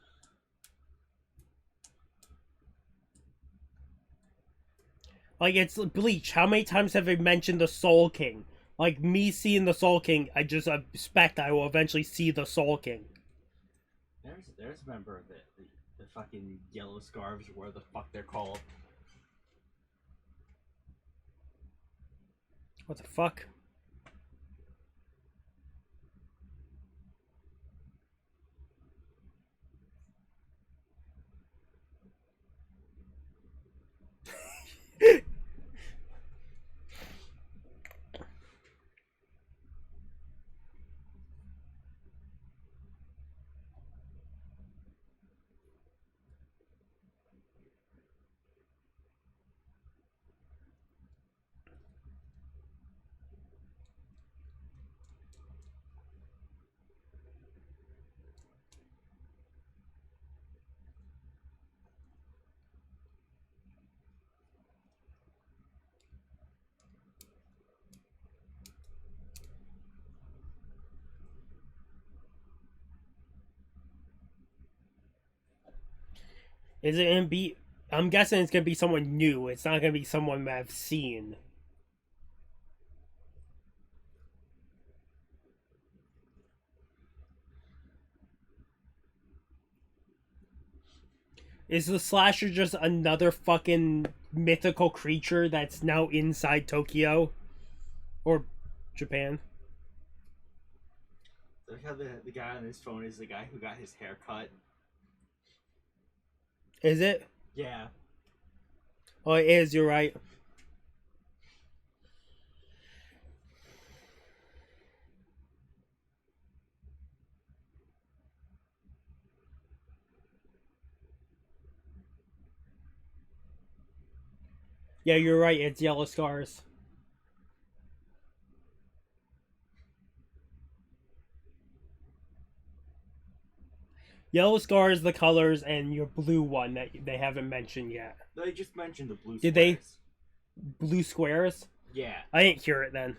Like, it's Bleach. How many times have they mentioned the Soul King? Like, me seeing the Soul King, I just expect I will eventually see the Soul King. There's a member of the fucking yellow scarves, or where the fuck they're called. What the fuck? Is it going to be... I'm guessing it's going to be someone new. It's not going to be someone that I've seen. Is the slasher just another fucking mythical creature that's now inside Tokyo? Or Japan? Look how the guy on his phone is the guy who got his hair cut. Is it? Yeah. Oh, it is, you're right. Yeah, you're right, it's Yellow Scars. Yellow Scars, the colors, and your blue one that they haven't mentioned yet. They just mentioned the blue Did squares. Blue squares? Yeah. I didn't hear it then.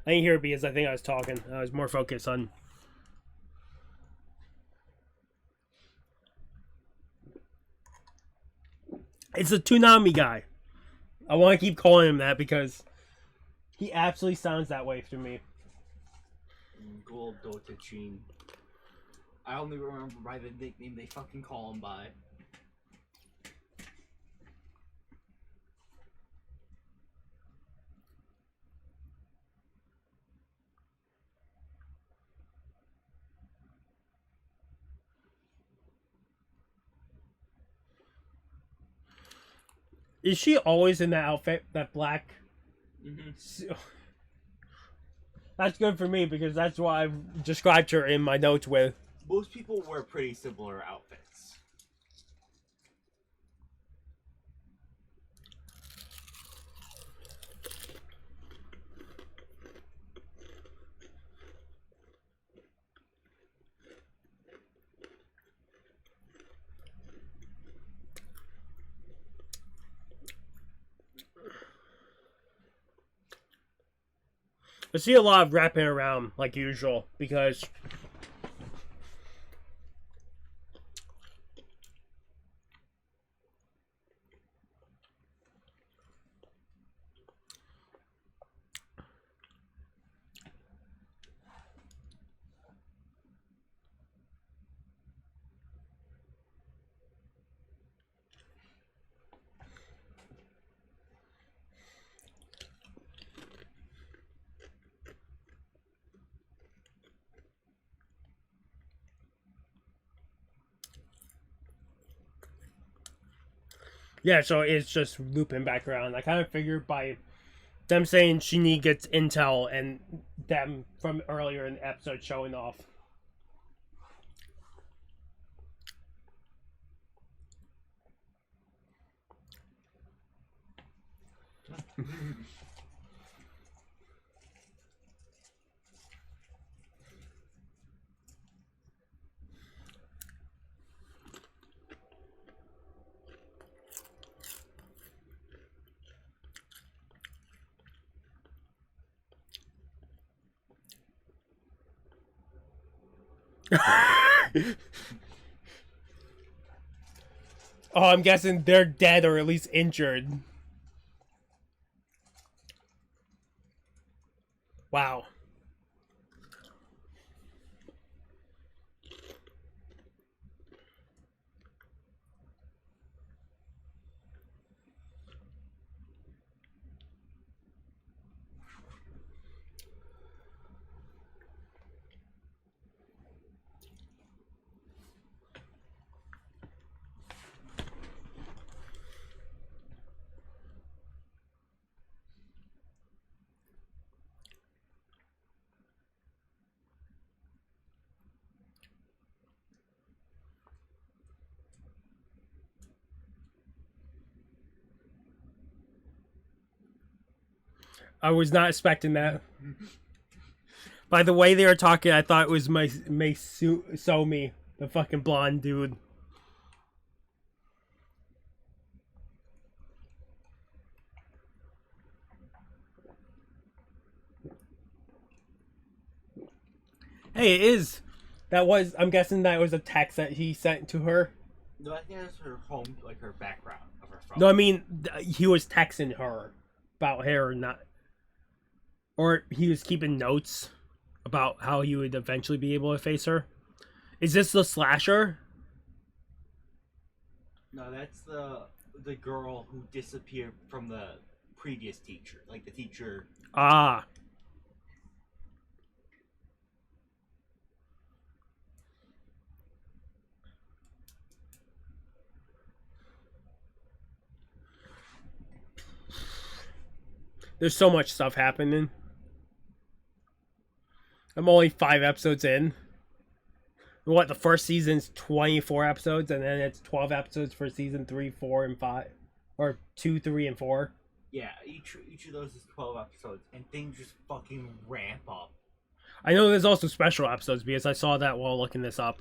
I didn't hear it because I think I was talking. I was more focused on... It's the Toonami guy. I want to keep calling him that because he absolutely sounds that way to me. Gold Dotachin. I only remember by the nickname they fucking call him by. Is she always in that outfit, that black? Mm-hmm. That's good for me because that's what I've described her in my notes with. Most people wear pretty similar outfits. I see a lot of wrapping around like usual because yeah, so it's just looping back around. I kind of figured by them saying Shinee gets intel and them from earlier in the episode showing off. Oh, I'm guessing they're dead or at least injured. Wow. I was not expecting that. By the way they were talking, I thought it was May Somi, the fucking blonde dude. Hey, it is. That was. I'm guessing that was a text that he sent to her. No, I think that's her home, like her background of her phone. No, I mean he was texting her about her or not, or he was keeping notes about how he would eventually be able to face her. Is this the slasher? No, that's the girl who disappeared from the previous teacher, like the teacher. Ah. There's so much stuff happening. I'm only 5 episodes in. What, the first season's 24 episodes, and then it's 12 episodes for season 3, 4, and 5, or 2, 3, and 4. Yeah, each of those is 12 episodes, and things just fucking ramp up. I know there's also special episodes because I saw that while looking this up.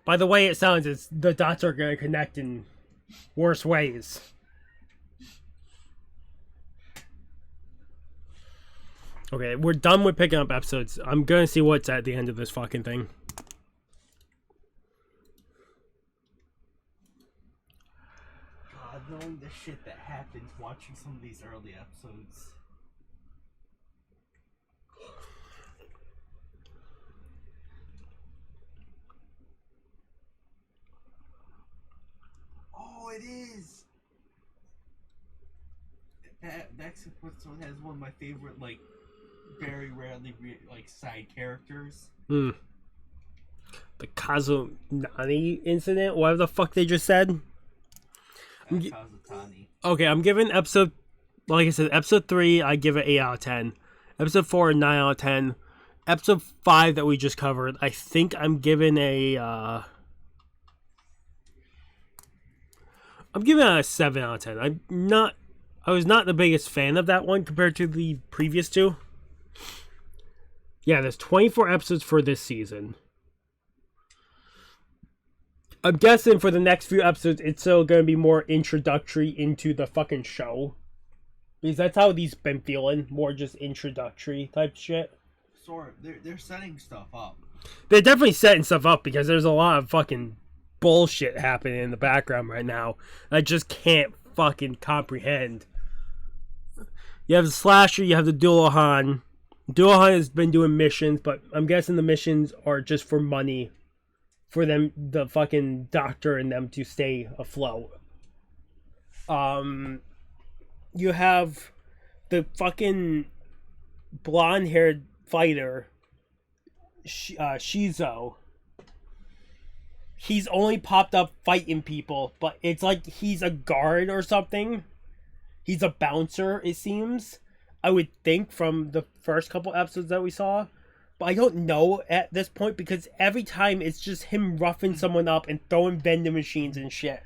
By the way it sounds, it's the dots are going to connect in worse ways. Okay, we're done with picking up episodes. I'm going to see what's at the end of this fucking thing. God, knowing the shit that happens watching some of these early episodes. Oh, it is. That episode has one of my favorite, like, very rarely side characters. The Kazunani incident, whatever the fuck they just said. Kazutani. Okay, I'm giving episode, like I said, episode 3, I give it 8 out of 10. Episode 4, 9 out of 10. Episode 5 that we just covered, I think I'm giving I'm giving it a 7 out of 10. I was not the biggest fan of that one compared to the previous two. Yeah, there's 24 episodes for this season. I'm guessing for the next few episodes, it's still going to be more introductory into the fucking show. Because that's how these been feeling. More just introductory type shit. Sort they're setting stuff up. They're definitely setting stuff up because there's a lot of fucking bullshit happening in the background right now. I just can't fucking comprehend. You have the slasher, you have the Dulohan. Dulohan has been doing missions, but I'm guessing the missions are just for money. For them, the fucking doctor and them to stay afloat. You have the fucking blonde-haired fighter, Shizo. He's only popped up fighting people, but it's like he's a guard or something. He's a bouncer, it seems. I would think from the first couple episodes that we saw. but I don't know at this point because every time it's just him roughing someone up and throwing vending machines and shit.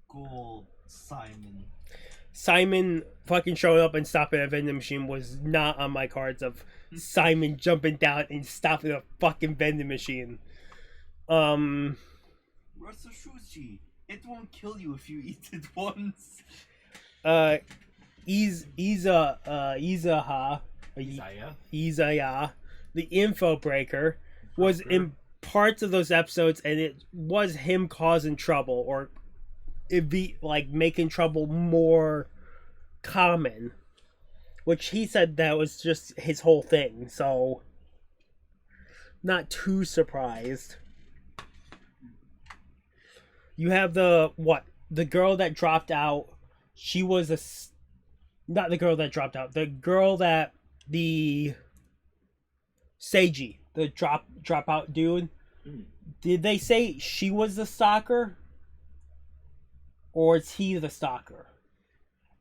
Cool, Simon. Simon fucking showing up and stopping a vending machine was not on my cards of Simon jumping down and stopping a fucking vending machine. Russell Sushi. It won't kill you if you eat it once. Isaiah, the info breaker, was in parts of those episodes, and it was him causing trouble, or it be like making trouble more common, which he said that was just his whole thing. So, not too surprised. You have the girl that dropped out. She was not the girl that dropped out. The girl that the Seiji, the dropout dude. Did they say she was the stalker, or is he the stalker?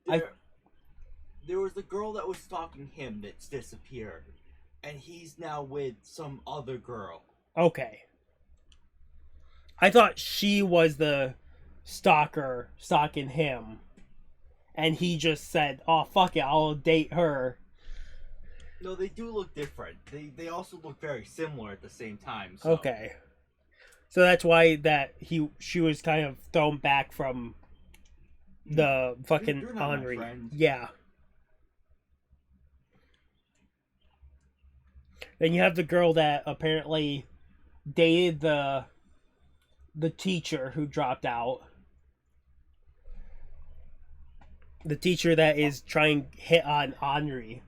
There was the girl that was stalking him that's disappeared, and he's now with some other girl. Okay. I thought she was the stalker stalking him, and he just said, "Oh fuck it, I'll date her." No, they do look different. They also look very similar at the same time. So. Okay. So that's why she was kind of thrown back from the fucking Henri. Yeah. Then you have the girl that apparently dated the teacher who dropped out. The teacher that is trying to hit on Henri.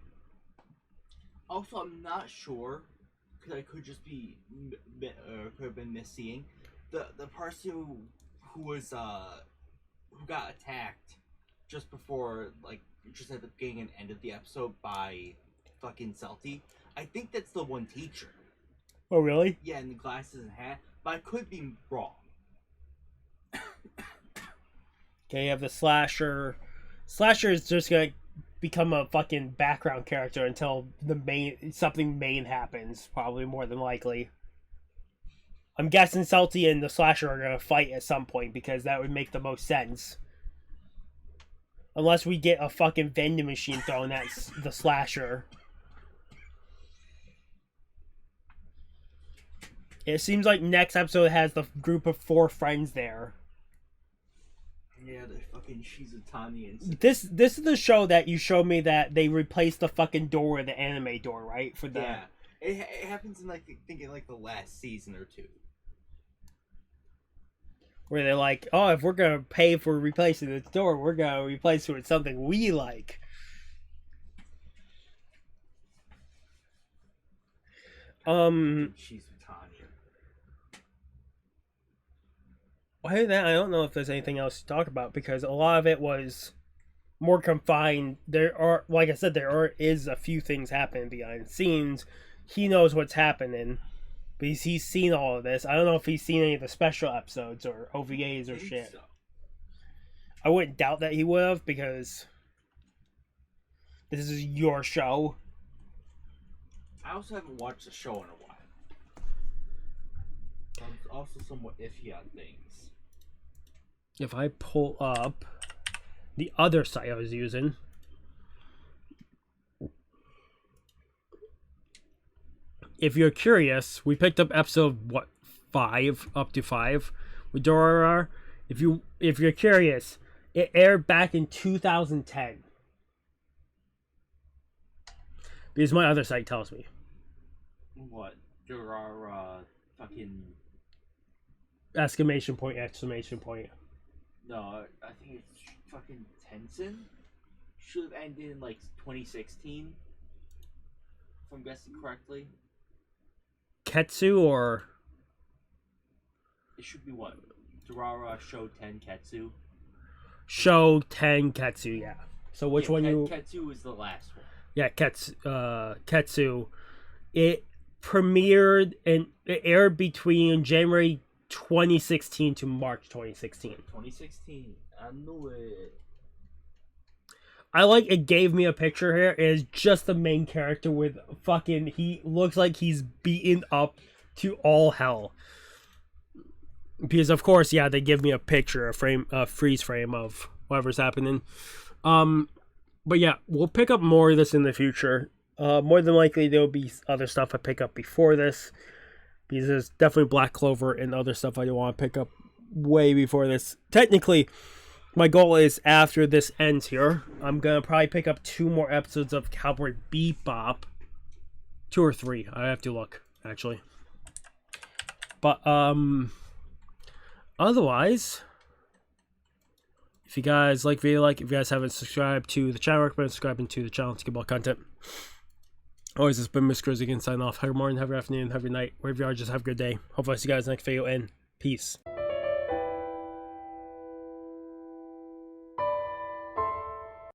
Also, I'm not sure, because I could just be could have been misseeing the person who got attacked just before, like, just at the beginning and end of the episode by fucking Celty. I think that's the one teacher. Oh really? Yeah, and the glasses and hat, but I could be wrong. Okay, you have the Slasher. Slasher is just gonna become a fucking background character until something main happens, probably more than likely. I'm guessing Celty and the Slasher are gonna fight at some point because that would make the most sense. Unless we get a fucking vending machine thrown at the Slasher. It seems like next episode has the group of 4 friends there. Yeah, the fucking Shizutani. This is the show that you showed me that they replaced the fucking door with the anime door, right? For the yeah, it happens in like the last season or 2. Where they're like, oh, if we're gonna pay for replacing the door, we're gonna replace it with something we like. Shizutani. Other than that, I don't know if there's anything else to talk about because a lot of it was more confined. There are, like I said, is a few things happening behind the scenes. He knows what's happening because he's seen all of this. I don't know if he's seen any of the special episodes or OVAs or shit. So. I wouldn't doubt that he would have because this is your show. I also haven't watched the show in a while. I'm also somewhat iffy on things. If I pull up the other site I was using, if you're curious, we picked up episode 5 up to 5 with Durarara. If you're curious, it aired back in 2010 because my other site tells me. What? Durarara fucking Exclamation point. No, I think it's fucking Tensen. Should have ended in like 2016. If I'm guessing correctly. Ketsu or? It should be what? Durarara Show 10 Ketsu? Show 10 Ketsu, yeah. So which one you... Ketsu is the last one. Yeah, Ketsu. It premiered and it aired between January 2016 to March 2016. 2016. I knew it. I like it gave me a picture here. It is just the main character with fucking, he looks like he's beaten up to all hell. Because of course, yeah, they give me a picture, a freeze frame of whatever's happening. But yeah, we'll pick up more of this in the future. More than likely, there'll be other stuff I pick up before this. Because there's definitely Black Clover and other stuff I want to pick up way before this. Technically, my goal is after this ends here, I'm going to probably pick up 2 more episodes of Cowboy Bebop. 2 or 3. I have to look, actually. But, otherwise, if you guys like video, if you guys haven't subscribed to the channel, recommend subscribing to the channel to get more content. Always, it's been Mr. Again, sign off. Have a good morning, have a good afternoon, have a good night. Wherever you are, just have a good day. Hopefully I see you guys next video, and peace.